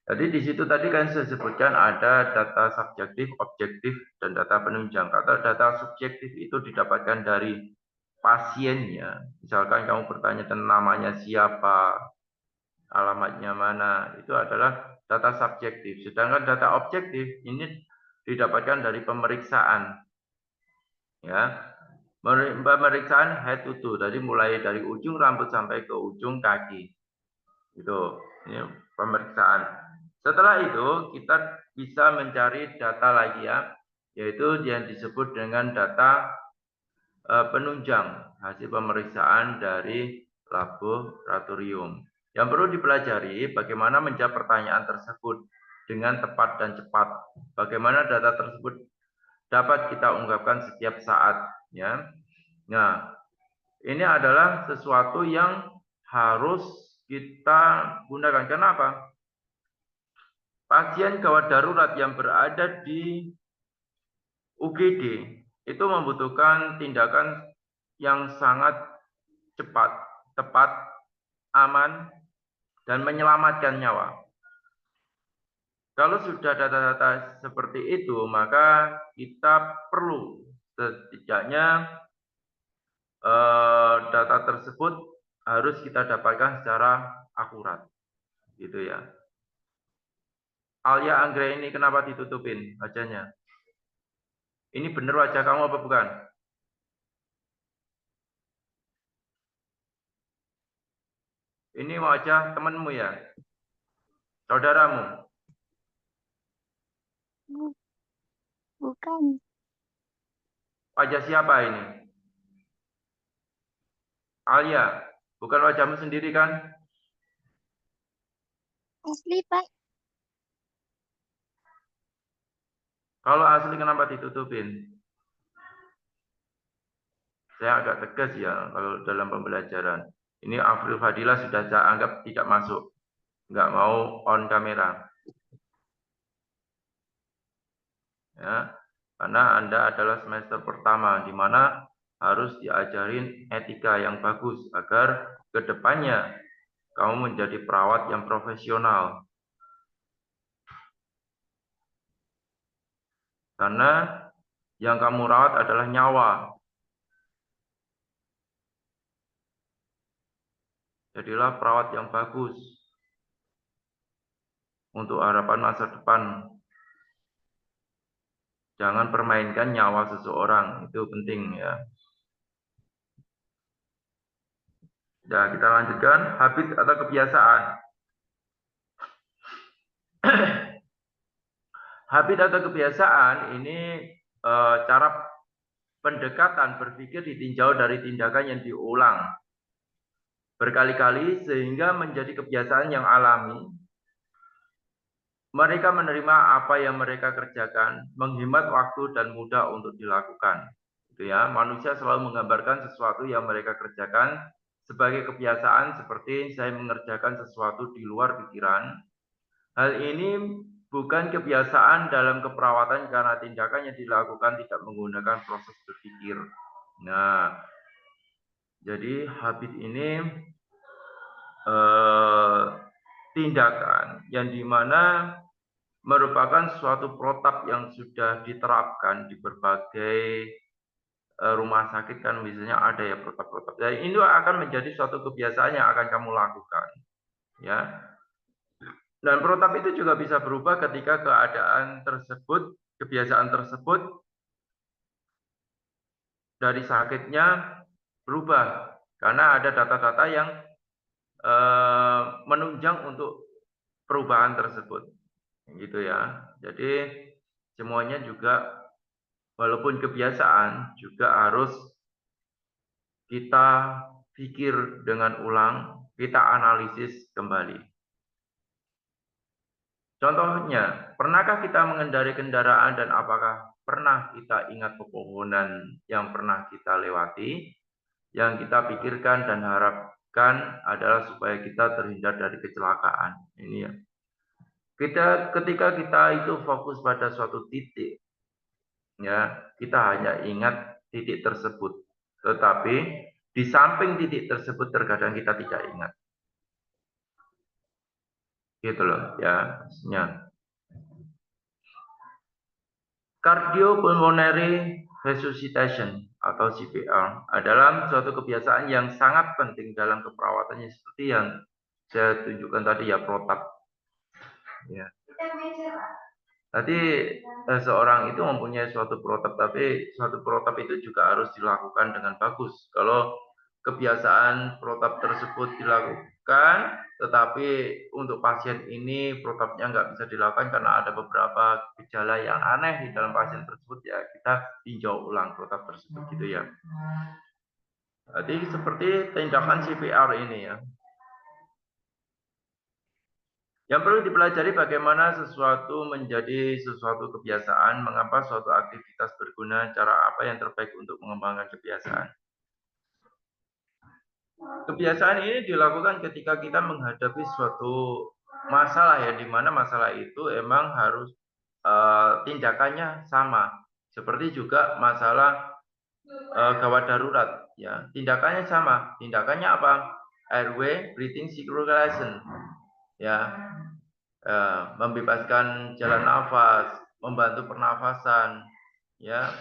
Jadi di situ tadi kan saya sebutkan ada data subjektif, objektif, dan data penunjang. Kata data subjektif itu didapatkan dari pasiennya. Misalkan kamu bertanya tentang namanya siapa, alamatnya mana, itu adalah data subjektif. Sedangkan data objektif ini didapatkan dari pemeriksaan. Ya, pemeriksaan head to toe, jadi mulai dari ujung rambut sampai ke ujung kaki. Itu ini pemeriksaan. Setelah itu kita bisa mencari data lagi ya, yaitu yang disebut dengan data penunjang hasil pemeriksaan dari laboratorium. Yang perlu dipelajari bagaimana menjawab pertanyaan tersebut dengan tepat dan cepat. Bagaimana data tersebut dapat kita ungkapkan setiap saat ya. Nah, ini adalah sesuatu yang harus kita gunakan. Kenapa? Pasien gawat darurat yang berada di UGD itu membutuhkan tindakan yang sangat cepat, tepat, aman, dan menyelamatkan nyawa. Kalau sudah data-data seperti itu, maka kita perlu setidaknya data tersebut harus kita dapatkan secara akurat, gitu ya. Alia Anggra ini kenapa ditutupin wajahnya? Ini benar wajah kamu apa bukan? Ini wajah temanmu ya? Saudaramu? Bukan. Wajah siapa ini? Alia, bukan wajahmu sendiri kan? Asli, Pak. Kalau asli kenapa ditutupin? Saya agak tegas ya kalau dalam pembelajaran. Ini Afril Fadila sudah saya anggap tidak masuk. Nggak mau on kamera. ya, karena Anda adalah semester pertama di mana harus diajarin etika yang bagus agar kedepannya kamu menjadi perawat yang profesional. Karena yang kamu rawat adalah nyawa. Jadilah perawat yang bagus untuk harapan masa depan. Jangan permainkan nyawa seseorang, itu penting ya. Ya, kita lanjutkan habit atau kebiasaan. Habit atau kebiasaan ini cara pendekatan berpikir ditinjau dari tindakan yang diulang berkali-kali sehingga menjadi kebiasaan yang alami. Mereka menerima apa yang mereka kerjakan, menghemat waktu dan mudah untuk dilakukan. Itu ya, manusia selalu menggambarkan sesuatu yang mereka kerjakan sebagai kebiasaan seperti saya mengerjakan sesuatu di luar pikiran. Hal ini bukan kebiasaan dalam keperawatan karena tindakan yang dilakukan tidak menggunakan proses berpikir. Nah, jadi habit ini tindakan yang dimana merupakan suatu protap yang sudah diterapkan di berbagai rumah sakit kan misalnya ada ya protap-protap. Dan ini akan menjadi suatu kebiasaan yang akan kamu lakukan, ya. Dan protap itu juga bisa berubah ketika keadaan tersebut, kebiasaan tersebut dari sakitnya berubah karena ada data-data yang menunjang untuk perubahan tersebut, gitu ya. Jadi semuanya juga walaupun kebiasaan juga harus kita pikir dengan ulang, kita analisis kembali. Contohnya, pernahkah kita mengendarai kendaraan dan apakah pernah kita ingat pepohonan yang pernah kita lewati? Yang kita pikirkan dan harapkan adalah supaya kita terhindar dari kecelakaan. Ini ya. Ketika kita itu fokus pada suatu titik, ya, kita hanya ingat titik tersebut. Tetapi di samping titik tersebut terkadang kita tidak ingat. Gitu loh, ya, maksudnya. Cardiopulmonary resuscitation atau CPR adalah suatu kebiasaan yang sangat penting dalam keperawatannya seperti yang saya tunjukkan tadi ya protap. Ya. Tadi seorang itu mempunyai suatu protap, tapi suatu protap itu juga harus dilakukan dengan bagus. Kalau kebiasaan protap tersebut dilakukan, tetapi untuk pasien ini protapnya nggak bisa dilakukan karena ada beberapa gejala yang aneh di dalam pasien tersebut, ya kita tinjau ulang protap tersebut gitu ya. Jadi seperti tindakan CPR ini ya. Yang perlu dipelajari bagaimana sesuatu menjadi sesuatu kebiasaan, mengapa suatu aktivitas berguna, cara apa yang terbaik untuk mengembangkan kebiasaan. Kebiasaan ini dilakukan ketika kita menghadapi suatu masalah ya, di mana masalah itu emang harus tindakannya sama. Seperti juga masalah gawat darurat ya, tindakannya sama. Tindakannya apa? Airway breathing circulation ya. Membebaskan jalan nafas, membantu pernafasan, ya,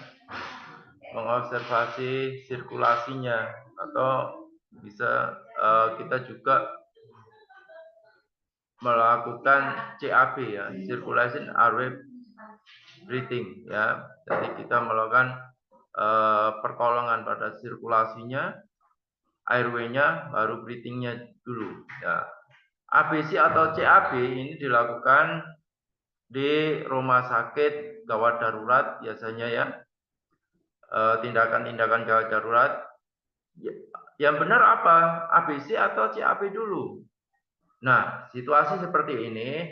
mengobservasi sirkulasinya, atau bisa kita juga melakukan CAB ya, circulation airway breathing ya. Jadi kita melakukan pertolongan pada sirkulasinya, airway-nya, baru breathing-nya dulu ya. ABC atau CAB ini dilakukan di rumah sakit gawat darurat biasanya ya, tindakan-tindakan gawat darurat. Yang benar apa? ABC atau CAB dulu? Nah, situasi seperti ini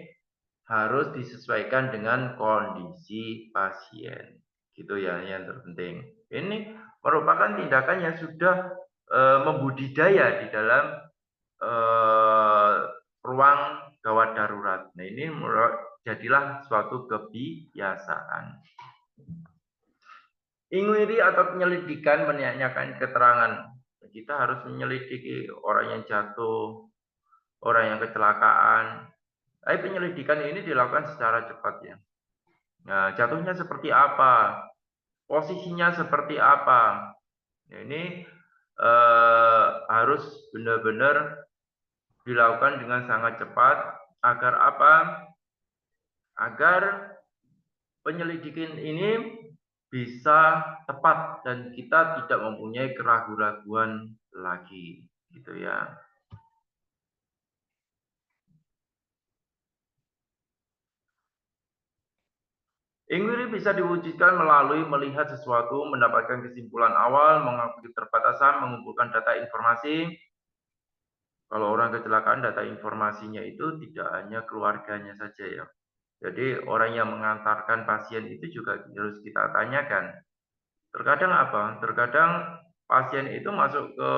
harus disesuaikan dengan kondisi pasien. Gitu ya, yang terpenting. Ini merupakan tindakan yang sudah membudidaya di dalam ruang gawat darurat. Nah, ini jadilah suatu kebiasaan. Inquiry atau penyelidikan menanyakan keterangan. Kita harus menyelidiki orang yang jatuh, orang yang kecelakaan. Tapi penyelidikan ini dilakukan secara cepat ya. Nah, jatuhnya seperti apa? Posisinya seperti apa? Nah, ini harus benar-benar dilakukan dengan sangat cepat agar apa? Agar penyelidikan ini bisa tepat dan kita tidak mempunyai keraguan-raguan lagi, gitu ya. Inquiry bisa diwujudkan melalui melihat sesuatu, mendapatkan kesimpulan awal, mengakui keterbatasan, mengumpulkan data informasi. Kalau orang kecelakaan, data informasinya itu tidak hanya keluarganya saja ya. Jadi orang yang mengantarkan pasien itu juga harus kita tanyakan. Terkadang apa? Terkadang pasien itu masuk ke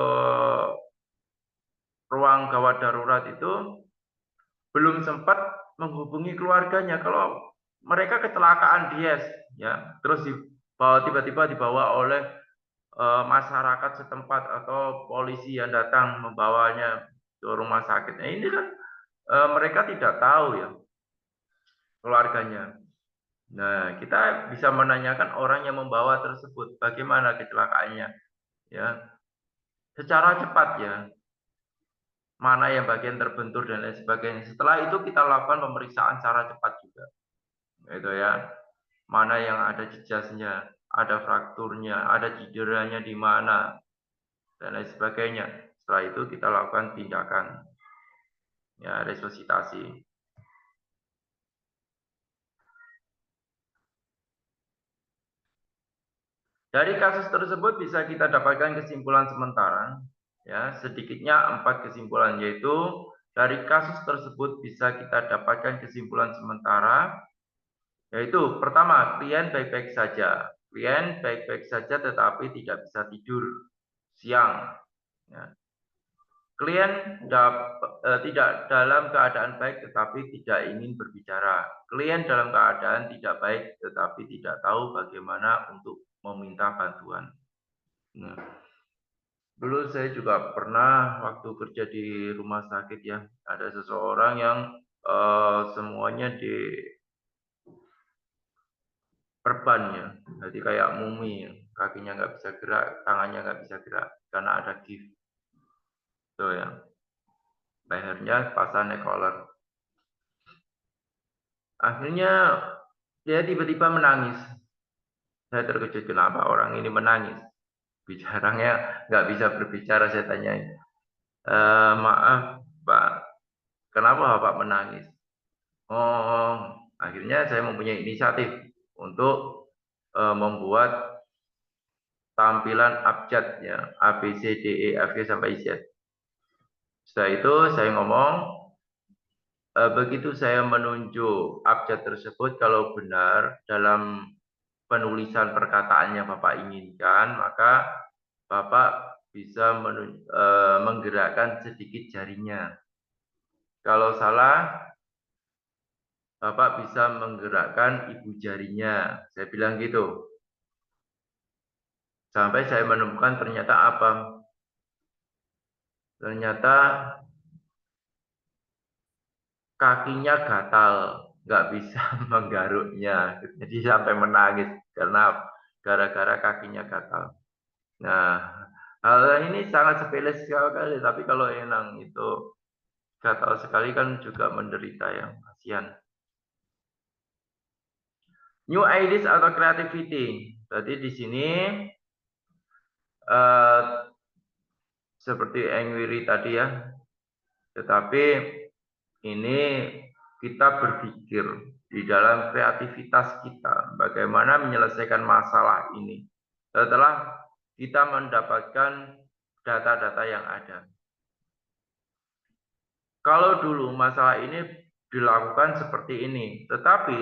ruang gawat darurat itu belum sempat menghubungi keluarganya. Kalau mereka kecelakaan dies, ya, terus tiba-tiba dibawa oleh masyarakat setempat atau polisi yang datang membawanya ke rumah sakit. Nah, ini kan mereka tidak tahu ya keluarganya. Nah, kita bisa menanyakan orang yang membawa tersebut, bagaimana kecelakaannya, ya, secara cepat ya, mana yang bagian terbentur dan lain sebagainya. Setelah itu kita lakukan pemeriksaan secara cepat juga, gitu ya. Mana yang ada jejasnya, ada frakturnya, ada cederanya di mana, dan lain sebagainya. Setelah itu kita lakukan tindakan, ya, resusitasi. Dari kasus tersebut bisa kita dapatkan kesimpulan sementara, ya, sedikitnya 4 kesimpulan, yaitu dari kasus tersebut bisa kita dapatkan kesimpulan sementara, yaitu pertama, klien baik-baik saja. Klien baik-baik saja tetapi tidak bisa tidur siang. Ya. Klien tidak dalam keadaan baik tetapi tidak ingin berbicara. Klien dalam keadaan tidak baik tetapi tidak tahu bagaimana untuk meminta bantuan. Nah, dulu saya juga pernah waktu kerja di rumah sakit ya, ada seseorang yang semuanya diperban ya, jadi kayak mumi, kakinya nggak bisa gerak, tangannya nggak bisa gerak karena ada gift, tuh ya, lehernya pasang neck collar. Akhirnya dia tiba-tiba menangis. Saya terkejut kenapa orang ini menangis. Bicaranya nggak bisa berbicara, saya tanyain. Maaf Pak, kenapa Bapak menangis? Oh, akhirnya saya mempunyai inisiatif untuk membuat tampilan abjad ya, A B C D E F G sampai Z. Setelah itu saya ngomong, begitu saya menunjuk abjad tersebut kalau benar dalam penulisan perkataannya Bapak inginkan, maka Bapak bisa menggerakkan sedikit jarinya. Kalau salah, Bapak bisa menggerakkan ibu jarinya. Saya bilang gitu. Sampai saya menemukan ternyata apa? Ternyata kakinya gatal, nggak bisa menggaruknya. Jadi sampai menangis karena gara-gara kakinya gatal. Nah, hal ini sangat sepele sekali, tapi kalau Enang itu gatal sekali kan juga menderita ya, kasihan. New ideas atau creativity. Jadi di sini eh, seperti Engwiri tadi ya, tetapi ini kita berpikir di dalam kreativitas kita bagaimana menyelesaikan masalah ini setelah kita mendapatkan data-data yang ada. Kalau dulu masalah ini dilakukan seperti ini, tetapi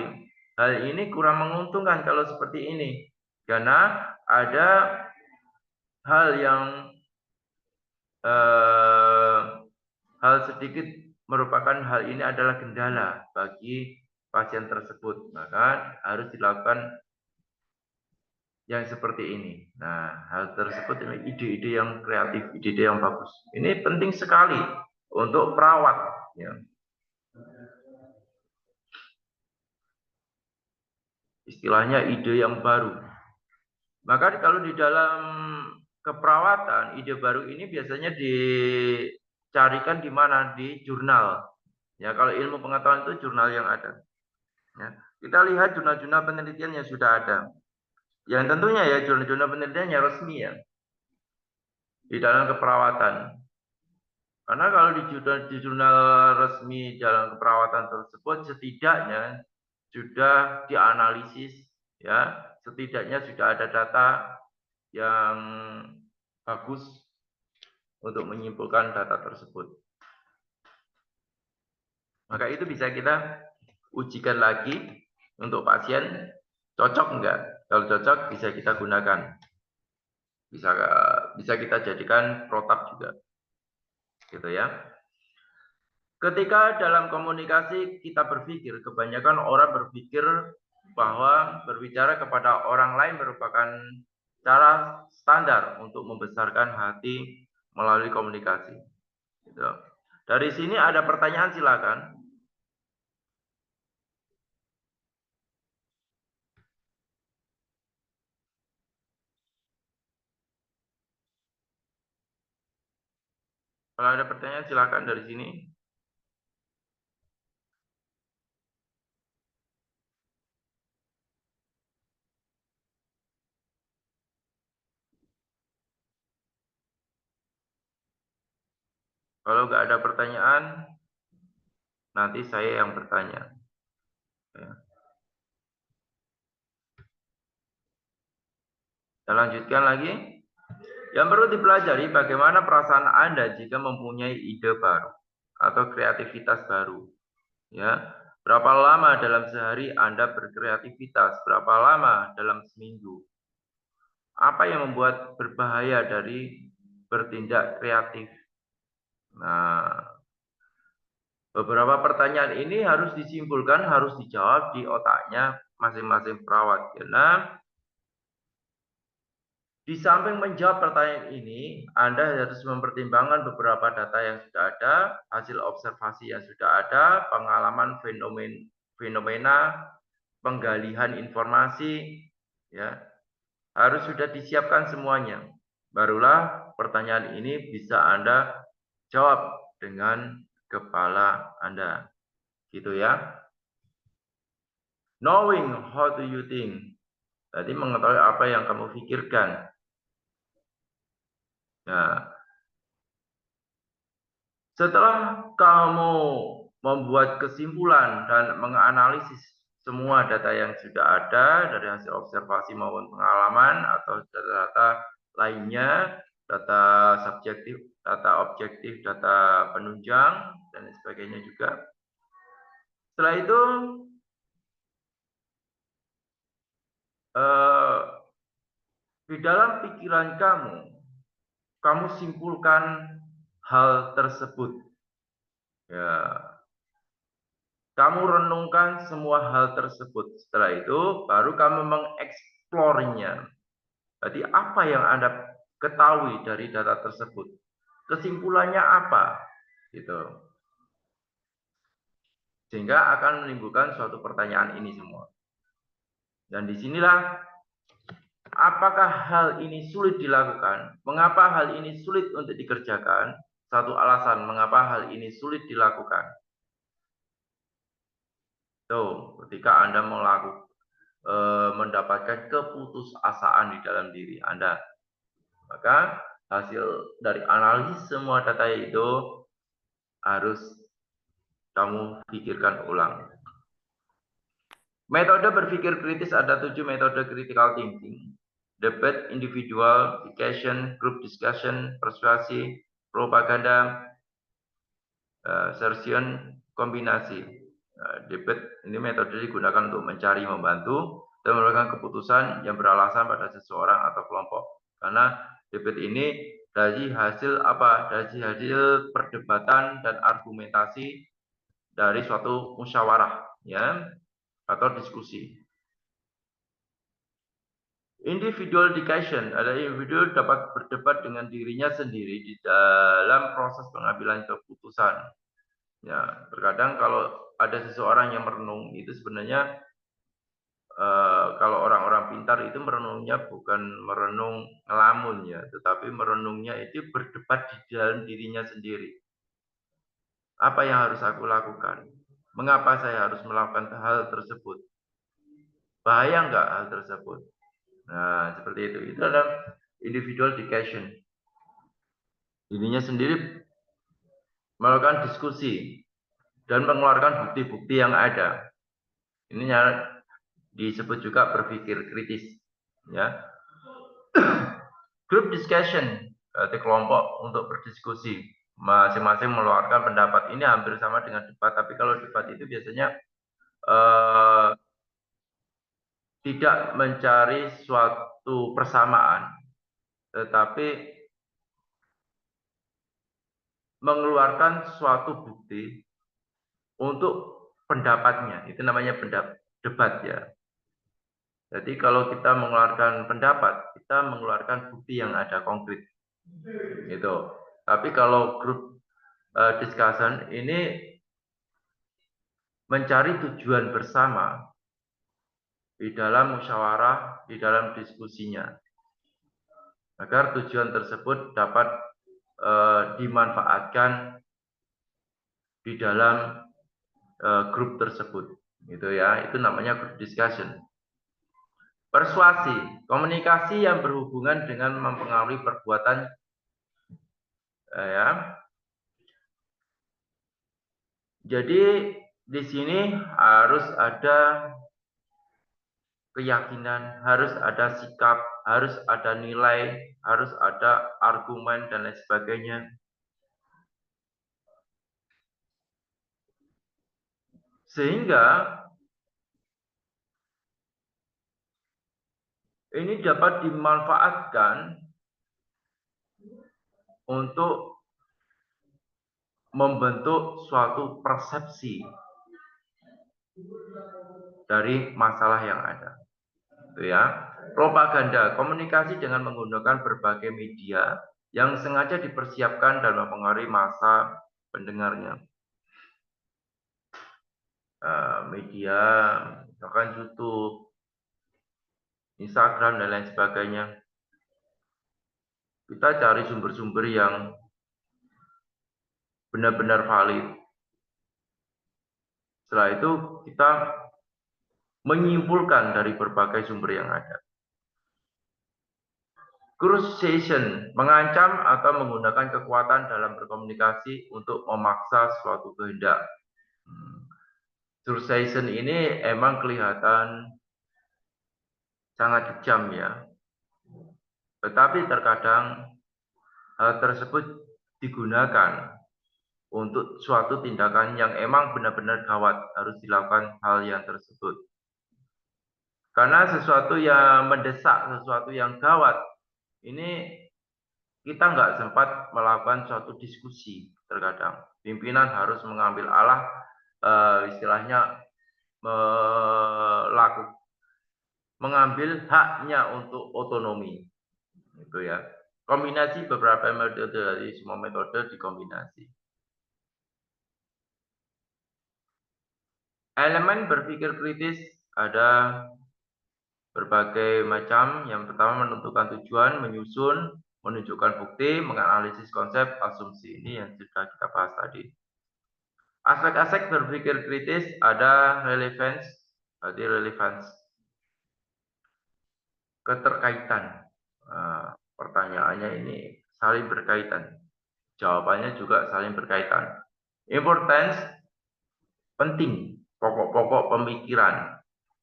hal ini kurang menguntungkan kalau seperti ini, karena ada hal yang hal sedikit merupakan hal ini adalah kendala bagi pasien tersebut, maka harus dilakukan yang seperti ini. Nah, hal tersebut ini ide-ide yang kreatif, ide-ide yang bagus. Ini penting sekali untuk perawat. Ya. Istilahnya ide yang baru. Maka kalau di dalam keperawatan, ide baru ini biasanya dicarikan di mana? Di jurnal. Ya, kalau ilmu pengetahuan itu jurnal yang ada. Ya. Kita lihat jurnal-jurnal penelitian yang sudah ada. Yang tentunya ya jurnal-jurnal penelitian yang resmi ya. Di dalam keperawatan. Karena kalau di jurnal resmi dalam keperawatan tersebut setidaknya sudah dianalisis ya, setidaknya sudah ada data yang bagus untuk menyimpulkan data tersebut. Maka itu bisa kita ujikan lagi untuk pasien, cocok enggak? Kalau cocok bisa kita gunakan. Bisa kita jadikan protap juga. Gitu ya. Ketika dalam komunikasi kita berpikir, kebanyakan orang berpikir bahwa berbicara kepada orang lain merupakan cara standar untuk membesarkan hati melalui komunikasi. Gitu. Dari sini ada pertanyaan, silakan. Kalau ada pertanyaan, silakan dari sini. Kalau nggak ada pertanyaan, nanti saya yang bertanya. Ya. Kita lanjutkan lagi. Yang perlu dipelajari bagaimana perasaan Anda jika mempunyai ide baru atau kreativitas baru. Ya, berapa lama dalam sehari Anda berkreativitas? Berapa lama dalam seminggu? Apa yang membuat berbahaya dari bertindak kreatif? Nah, beberapa pertanyaan ini harus disimpulkan, harus dijawab di otaknya masing-masing perawat. Karena di samping menjawab pertanyaan ini, Anda harus mempertimbangkan beberapa data yang sudah ada, hasil observasi yang sudah ada, pengalaman fenomena, penggalian informasi, ya, harus sudah disiapkan semuanya. Barulah pertanyaan ini bisa Anda jawab dengan kepala Anda. Gitu ya. Knowing how do you think. Jadi mengetahui apa yang kamu pikirkan. Nah, setelah kamu membuat kesimpulan dan menganalisis semua data yang sudah ada dari hasil observasi maupun pengalaman atau data-data lainnya, data subjektif, data objektif, data penunjang, dan sebagainya juga. Setelah itu, di dalam pikiran kamu simpulkan hal tersebut. Ya, kamu renungkan semua hal tersebut. Setelah itu, baru kamu mengeksplornya. Jadi apa yang Anda ketahui dari data tersebut? Kesimpulannya apa? Gitu. Sehingga akan menimbulkan suatu pertanyaan ini semua. Dan disinilah, apakah hal ini sulit dilakukan? Mengapa hal ini sulit untuk dikerjakan? Satu alasan mengapa hal ini sulit dilakukan. Tuh, ketika Anda mendapatkan keputusasaan di dalam diri Anda, maka hasil dari analisis semua data itu harus kamu pikirkan ulang. Metode berpikir kritis ada 7 metode critical thinking. Debat, individualization, group discussion, persuasi, propaganda, assertion, kombinasi. Debat ini metode digunakan untuk mencari, membantu, dan memberikan keputusan yang beralasan pada seseorang atau kelompok. Karena debat ini dari hasil apa? Dari hasil perdebatan dan argumentasi dari suatu musyawarah, ya, atau diskusi. Individual discussion, ada individu dapat berdebat dengan dirinya sendiri di dalam proses pengambilan keputusan. Ya, terkadang kalau ada seseorang yang merenung, itu sebenarnya kalau orang-orang pintar itu merenungnya bukan merenung ngelamun ya, tetapi merenungnya itu berdebat di dalam dirinya sendiri. Apa yang harus aku lakukan? Mengapa saya harus melakukan hal tersebut? Bahaya nggak hal tersebut? Nah, seperti itu. Itu adalah individual discussion. Dirinya sendiri melakukan diskusi dan mengeluarkan bukti-bukti yang ada. Ini disebut juga berpikir kritis. Ya, group discussion, berarti kelompok untuk berdiskusi. Masing-masing mengeluarkan pendapat. Ini hampir sama dengan debat, tapi kalau debat itu biasanya tidak mencari suatu persamaan, tetapi mengeluarkan suatu bukti untuk pendapatnya. Itu namanya debat ya. Jadi kalau kita mengeluarkan pendapat, kita mengeluarkan bukti yang ada konkret. Gitu. Tapi kalau grup discussion ini mencari tujuan bersama di dalam musyawarah, di dalam diskusinya, agar tujuan tersebut dapat dimanfaatkan di dalam grup tersebut, gitu ya. Itu namanya group discussion. Persuasi, komunikasi yang berhubungan dengan mempengaruhi perbuatan, ya. Jadi di sini harus ada keyakinan, harus ada sikap, harus ada nilai, harus ada argumen dan lain sebagainya. Sehingga ini dapat dimanfaatkan untuk membentuk suatu persepsi dari masalah yang ada. Itu ya. Propaganda, komunikasi dengan menggunakan berbagai media yang sengaja dipersiapkan dan mempengaruhi masa pendengarnya. Media, misalkan YouTube, Instagram, dan lain sebagainya. Kita cari sumber-sumber yang benar-benar valid. Setelah itu kita menyimpulkan dari berbagai sumber yang ada. Cruciation, mengancam atau menggunakan kekuatan dalam berkomunikasi untuk memaksa suatu kehendak. Cruciation ini emang kelihatan sangat kejam ya. Tetapi terkadang hal tersebut digunakan untuk suatu tindakan yang emang benar-benar gawat, harus dilakukan hal yang tersebut. Karena sesuatu yang mendesak, sesuatu yang gawat, ini kita nggak sempat melakukan suatu diskusi terkadang. Pimpinan harus mengambil alah, istilahnya mengambil haknya untuk otonomi. Itu ya. Kombinasi beberapa metode dari semua metode dikombinasi. Elemen berpikir kritis ada berbagai macam. Yang pertama menentukan tujuan, menyusun, menunjukkan bukti, menganalisis konsep, asumsi. Ini yang sudah kita bahas tadi. Aspek-aspek berpikir kritis ada relevance, berarti relevance, keterkaitan. Nah, pertanyaannya ini saling berkaitan. Jawabannya juga saling berkaitan. Importance, penting, pokok-pokok pemikiran.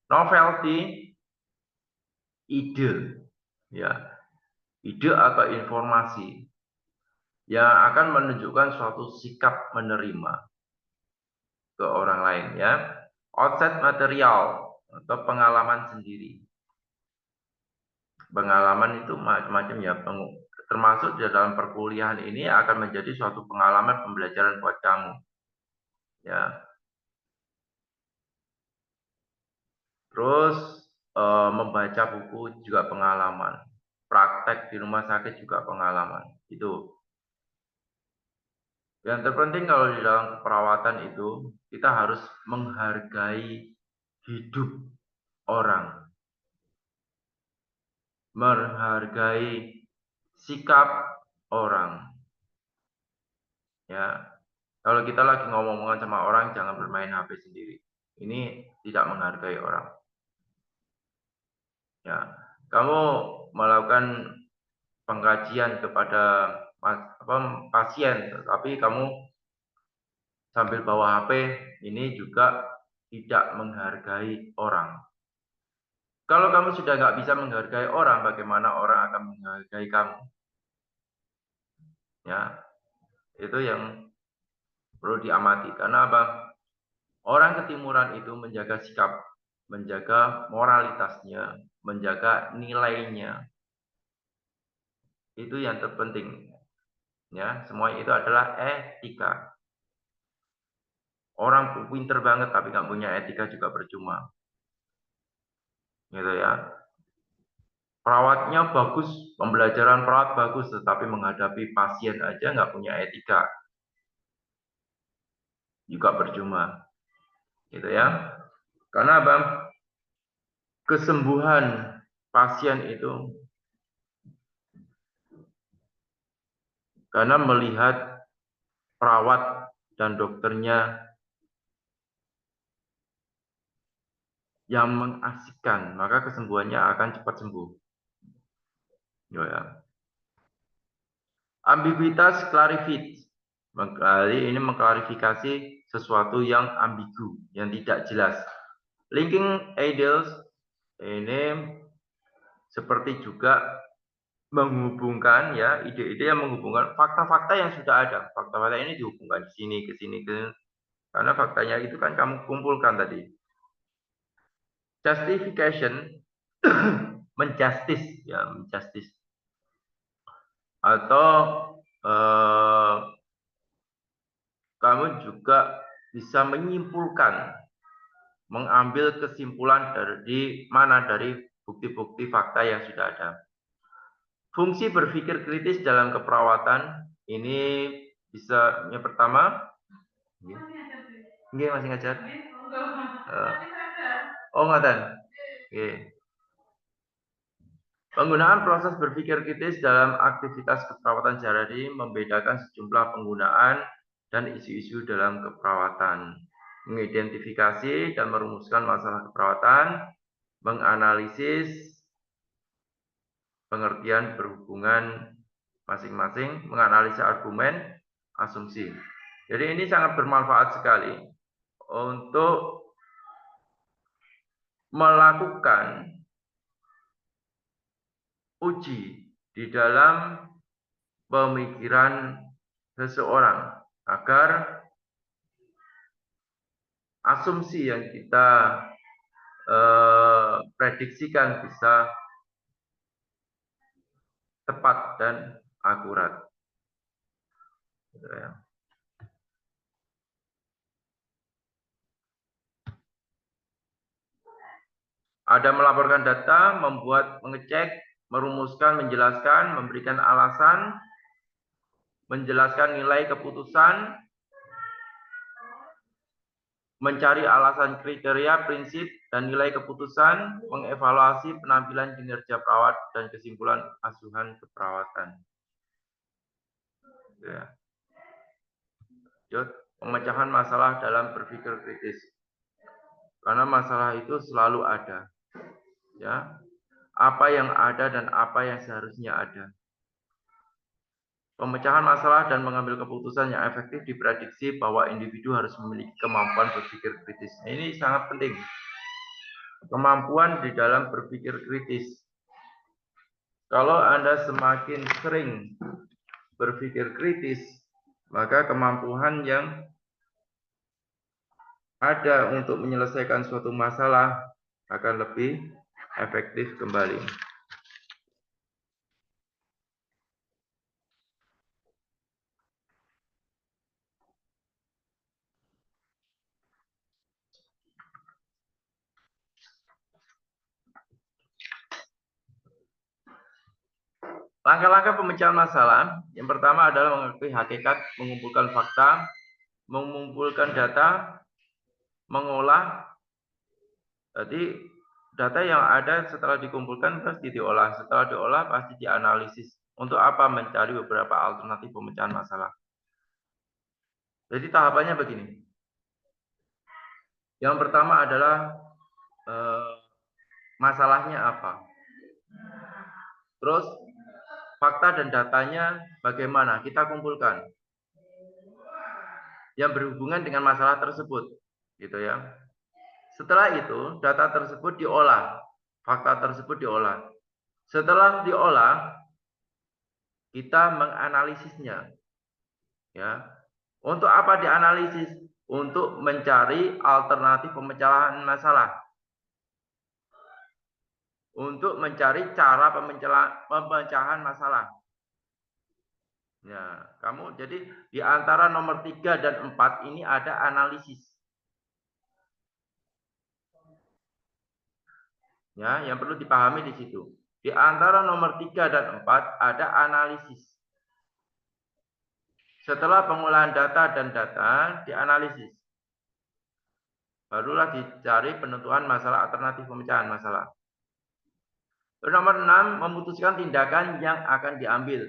Novelty, ide, ya, ide atau informasi yang akan menunjukkan suatu sikap menerima ke orang lain, ya. Outset material atau pengalaman sendiri. Pengalaman itu macam-macam ya, termasuk di dalam perkuliahan ini akan menjadi suatu pengalaman pembelajaran buat kamu, ya. Terus membaca buku juga pengalaman, praktek di rumah sakit juga pengalaman. Itu yang terpenting kalau di dalam keperawatan itu kita harus menghargai hidup orang, menghargai sikap orang. Ya, kalau kita lagi ngomong-ngomongan sama orang, jangan bermain HP sendiri. Ini tidak menghargai orang. Ya, kamu melakukan pengkajian kepada pasien, tapi kamu sambil bawa HP, ini juga tidak menghargai orang. Kalau kamu sudah nggak bisa menghargai orang, bagaimana orang akan menghargai kamu? Ya, itu yang perlu diamati. Karena apa? Orang ketimuran itu menjaga sikap, menjaga moralitasnya, menjaga nilainya. Itu yang terpenting. Ya, semua itu adalah etika. Orang pinter banget tapi nggak punya etika juga percuma. Gitu ya. Perawatnya bagus, pembelajaran perawat bagus, tetapi menghadapi pasien aja nggak punya etika, juga percuma. Gitu ya. Karena apa? Kesembuhan pasien itu karena melihat perawat dan dokternya yang mengasihkan, maka kesembuhannya akan cepat sembuh. Ya. Ambiguitas clarifit. Ini mengklarifikasi sesuatu yang ambigu, yang tidak jelas. Linking ideals ini seperti juga menghubungkan ya ide-ide yang menghubungkan fakta-fakta yang sudah ada. Fakta-fakta ini dihubungkan di sini ke sini ke karena faktanya itu kan kamu kumpulkan tadi. Justification menjustis ya menjustis atau kamu juga bisa menyimpulkan, mengambil kesimpulan dari mana dari bukti-bukti fakta yang sudah ada. Fungsi berpikir kritis dalam keperawatan ini bisa yang pertama, ini masih ngajar. Oh ngaten. Penggunaan proses berpikir kritis dalam aktivitas keperawatan sehari-hari membedakan sejumlah penggunaan dan isu-isu dalam keperawatan, mengidentifikasi dan merumuskan masalah keperawatan, menganalisis pengertian berhubungan masing-masing, menganalisa argumen, asumsi. Jadi ini sangat bermanfaat sekali untuk melakukan uji di dalam pemikiran seseorang agar asumsi yang kita prediksikan bisa tepat dan akurat. Gitu ya. Ada melaporkan data, membuat, mengecek, merumuskan, menjelaskan, memberikan alasan, menjelaskan nilai keputusan, mencari alasan kriteria, prinsip, dan nilai keputusan, mengevaluasi penampilan kinerja perawat, dan kesimpulan asuhan keperawatan. Ya. Pemecahan masalah dalam berpikir kritis. Karena masalah itu selalu ada. Ya. Apa yang ada dan apa yang seharusnya ada. Pemecahan masalah dan mengambil keputusan yang efektif diprediksi bahwa individu harus memiliki kemampuan berpikir kritis. Ini sangat penting. Kemampuan di dalam berpikir kritis. Kalau Anda semakin sering berpikir kritis, maka kemampuan yang ada untuk menyelesaikan suatu masalah akan lebih efektif kembali. Langkah-langkah pemecahan masalah, yang pertama adalah mengakui hakikat, mengumpulkan fakta, mengumpulkan data, mengolah. Jadi data yang ada setelah dikumpulkan pasti diolah. Setelah diolah pasti dianalisis. Untuk apa? Mencari beberapa alternatif pemecahan masalah. Jadi tahapannya begini. Yang pertama adalah masalahnya apa. Terus fakta dan datanya bagaimana? Kita kumpulkan. Yang berhubungan dengan masalah tersebut. Gitu ya. Setelah itu, data tersebut diolah. Fakta tersebut diolah. Setelah diolah, kita menganalisisnya. Ya. Untuk apa dianalisis? Untuk mencari alternatif pemecahan masalah. Untuk mencari cara pemecahan masalah. Ya, kamu jadi di antara nomor 3 dan 4 ini ada analisis. Ya, yang perlu dipahami di situ. Di antara nomor 3 dan 4 ada analisis. Setelah pengolahan data dan data dianalisis, barulah dicari penentuan masalah alternatif pemecahan masalah. Nomor 6, memutuskan tindakan yang akan diambil.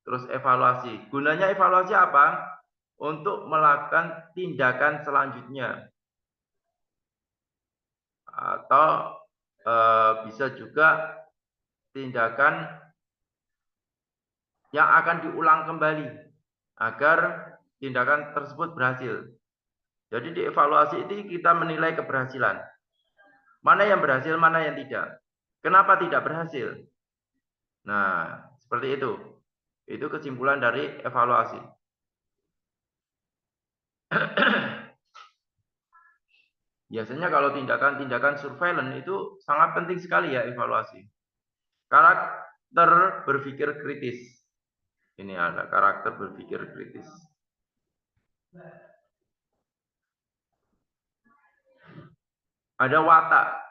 Terus evaluasi. Gunanya evaluasi apa? Untuk melakukan tindakan selanjutnya. Atau bisa juga tindakan yang akan diulang kembali agar tindakan tersebut berhasil. Jadi di evaluasi itu kita menilai keberhasilan. Mana yang berhasil, mana yang tidak. Kenapa tidak berhasil? Nah, seperti itu. Itu kesimpulan dari evaluasi. Biasanya kalau tindakan-tindakan surveillance itu sangat penting sekali ya evaluasi. Karakter berpikir kritis. Ini ada karakter berpikir kritis. Ada watak.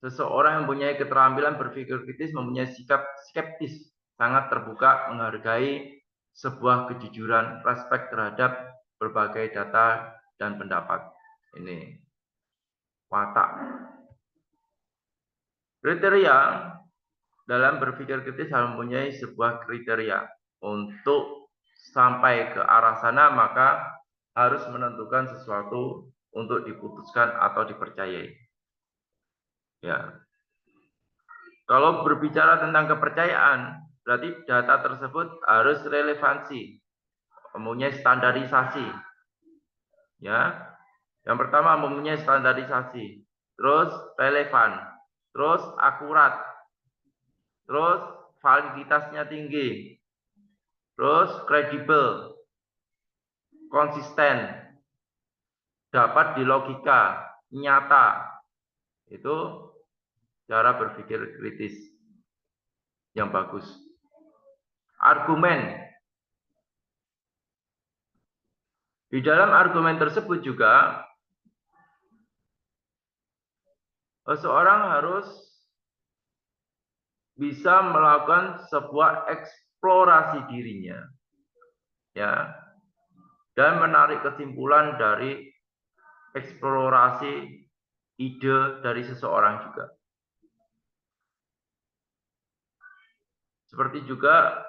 Seseorang yang mempunyai keterampilan berpikir kritis mempunyai sikap skeptis, sangat terbuka, menghargai sebuah kejujuran, respek terhadap berbagai data dan pendapat. Ini watak. Kriteria dalam berpikir kritis harus mempunyai sebuah kriteria. Untuk sampai ke arah sana maka harus menentukan sesuatu untuk diputuskan atau dipercayai. Ya. Kalau berbicara tentang kepercayaan, berarti data tersebut harus relevansi, mempunyai standarisasi. Ya. Yang pertama mempunyai standarisasi, terus relevan, terus akurat, terus validitasnya tinggi, terus kredibel, konsisten, dapat dilogika, nyata. Itu cara berpikir kritis yang bagus. Argumen. Di dalam argumen tersebut juga seseorang harus bisa melakukan sebuah eksplorasi dirinya, ya, dan menarik kesimpulan dari eksplorasi ide dari seseorang juga. Seperti juga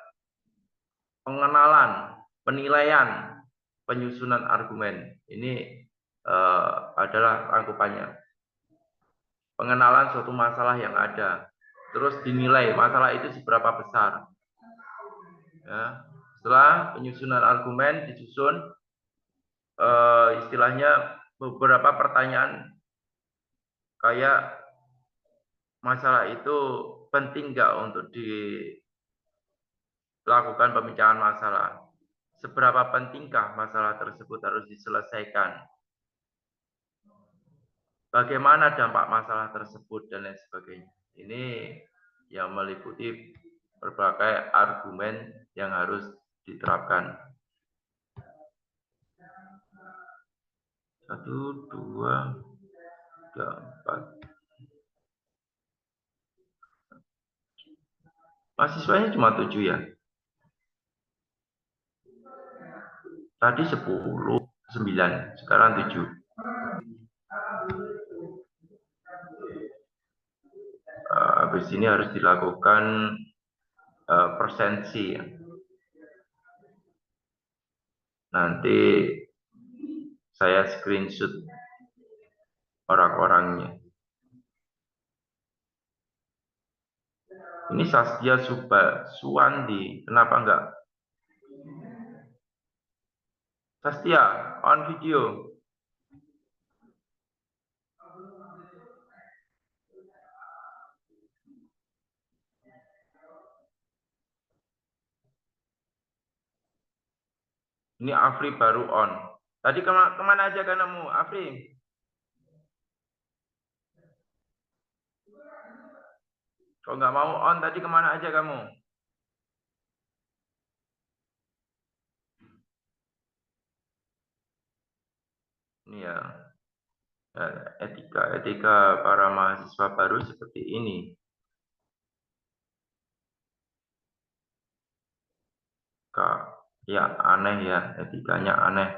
pengenalan, penilaian, penyusunan argumen. Ini adalah rangkupannya. Pengenalan suatu masalah yang ada, terus dinilai masalah itu seberapa besar. Ya. Setelah penyusunan argumen disusun, istilahnya beberapa pertanyaan kayak masalah itu penting nggak untuk dilakukan pemecahan masalah? Seberapa pentingkah masalah tersebut harus diselesaikan? Bagaimana dampak masalah tersebut dan lain sebagainya. Ini yang meliputi berbagai argumen yang harus diterapkan. 1, 2, 3, 4. Mahasiswanya cuma 7 ya. Tadi 10, 9, sekarang 7. Habis ini harus dilakukan persensi ya. Nanti saya screenshot orang-orangnya. Ini Sastia Suwandi, kenapa enggak? Sastia, on video. Ini Afri baru on. Tadi kemana aja kamu, Afri? Kalau nggak mau on tadi kemana aja kamu? Ini ya, etika para mahasiswa baru seperti ini. Kak, ya aneh ya, etikanya aneh.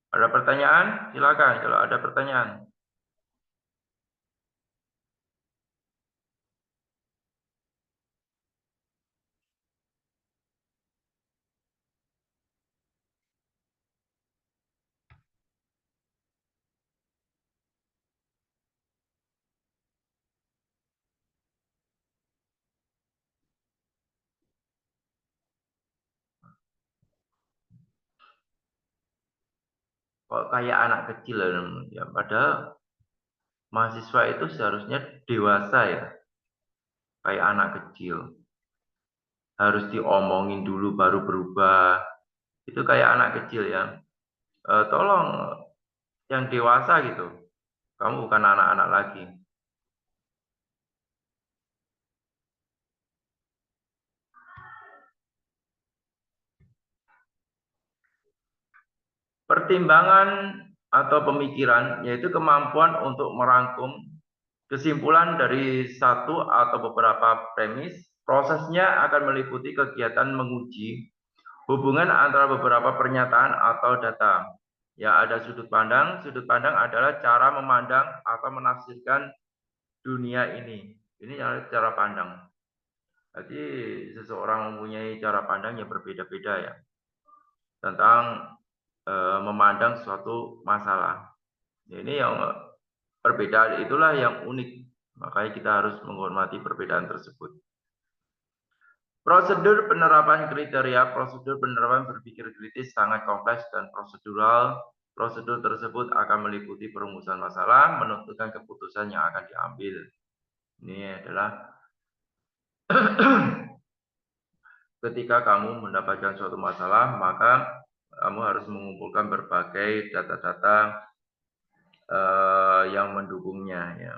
Ada pertanyaan? Silakan kalau ada pertanyaan. Kok kayak anak kecil ya, padahal mahasiswa itu seharusnya dewasa ya, kayak anak kecil. Harus diomongin dulu baru berubah. Itu kayak anak kecil ya. Tolong yang dewasa gitu. Kamu bukan anak-anak lagi. Pertimbangan atau pemikiran yaitu kemampuan untuk merangkum kesimpulan dari satu atau beberapa premis. Prosesnya akan meliputi kegiatan menguji hubungan antara beberapa pernyataan atau data. Ya, ada sudut pandang. Sudut pandang adalah cara memandang atau menafsirkan dunia ini. Ini adalah cara pandang. Jadi seseorang mempunyai cara pandang yang berbeda-beda ya tentang memandang suatu masalah. Ini yang perbedaan itulah yang unik. Makanya kita harus menghormati perbedaan tersebut. Prosedur penerapan kriteria, prosedur penerapan berpikir kritis sangat kompleks dan prosedural. Prosedur tersebut akan meliputi perumusan masalah, menentukan keputusan yang akan diambil. Ini adalah ketika kamu mendapatkan suatu masalah, maka kamu harus mengumpulkan berbagai data-data yang mendukungnya. Ya.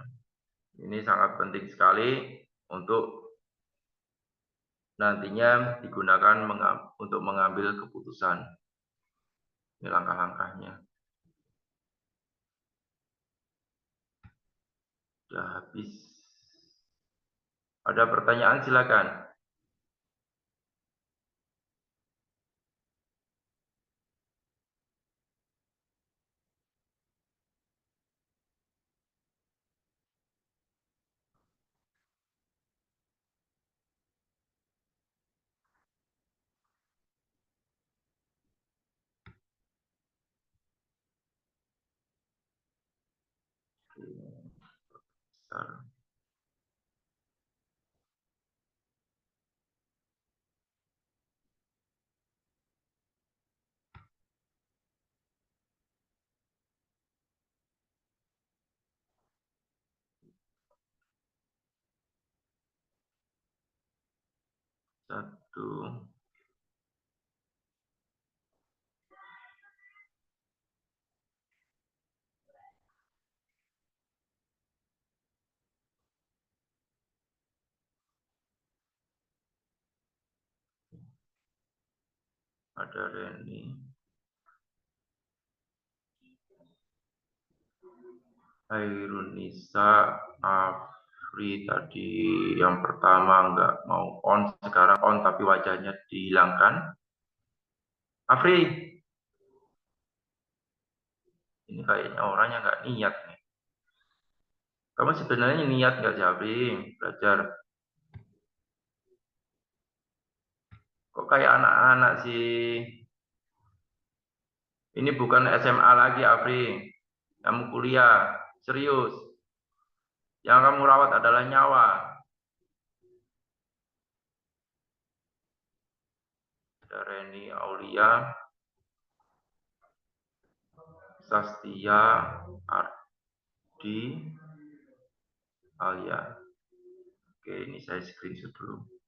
Ini sangat penting sekali untuk nantinya digunakan untuk mengambil keputusan. Ini langkah-langkahnya. Sudah habis. Ada pertanyaan silakan. Satu. Ada Reni. Hairunisa, Afri tadi yang pertama nggak mau on, sekarang on tapi wajahnya dihilangkan. Afri, ini kayaknya orangnya nggak niat nih. Kamu sebenarnya niat nggak sih Afri belajar? Kok kayak anak-anak sih? Ini bukan SMA lagi Afri. Kamu kuliah, serius. Yang kamu rawat adalah nyawa. Reni Aulia, Sastia, Ardi, Alia. Oke, ini saya screenshot dulu.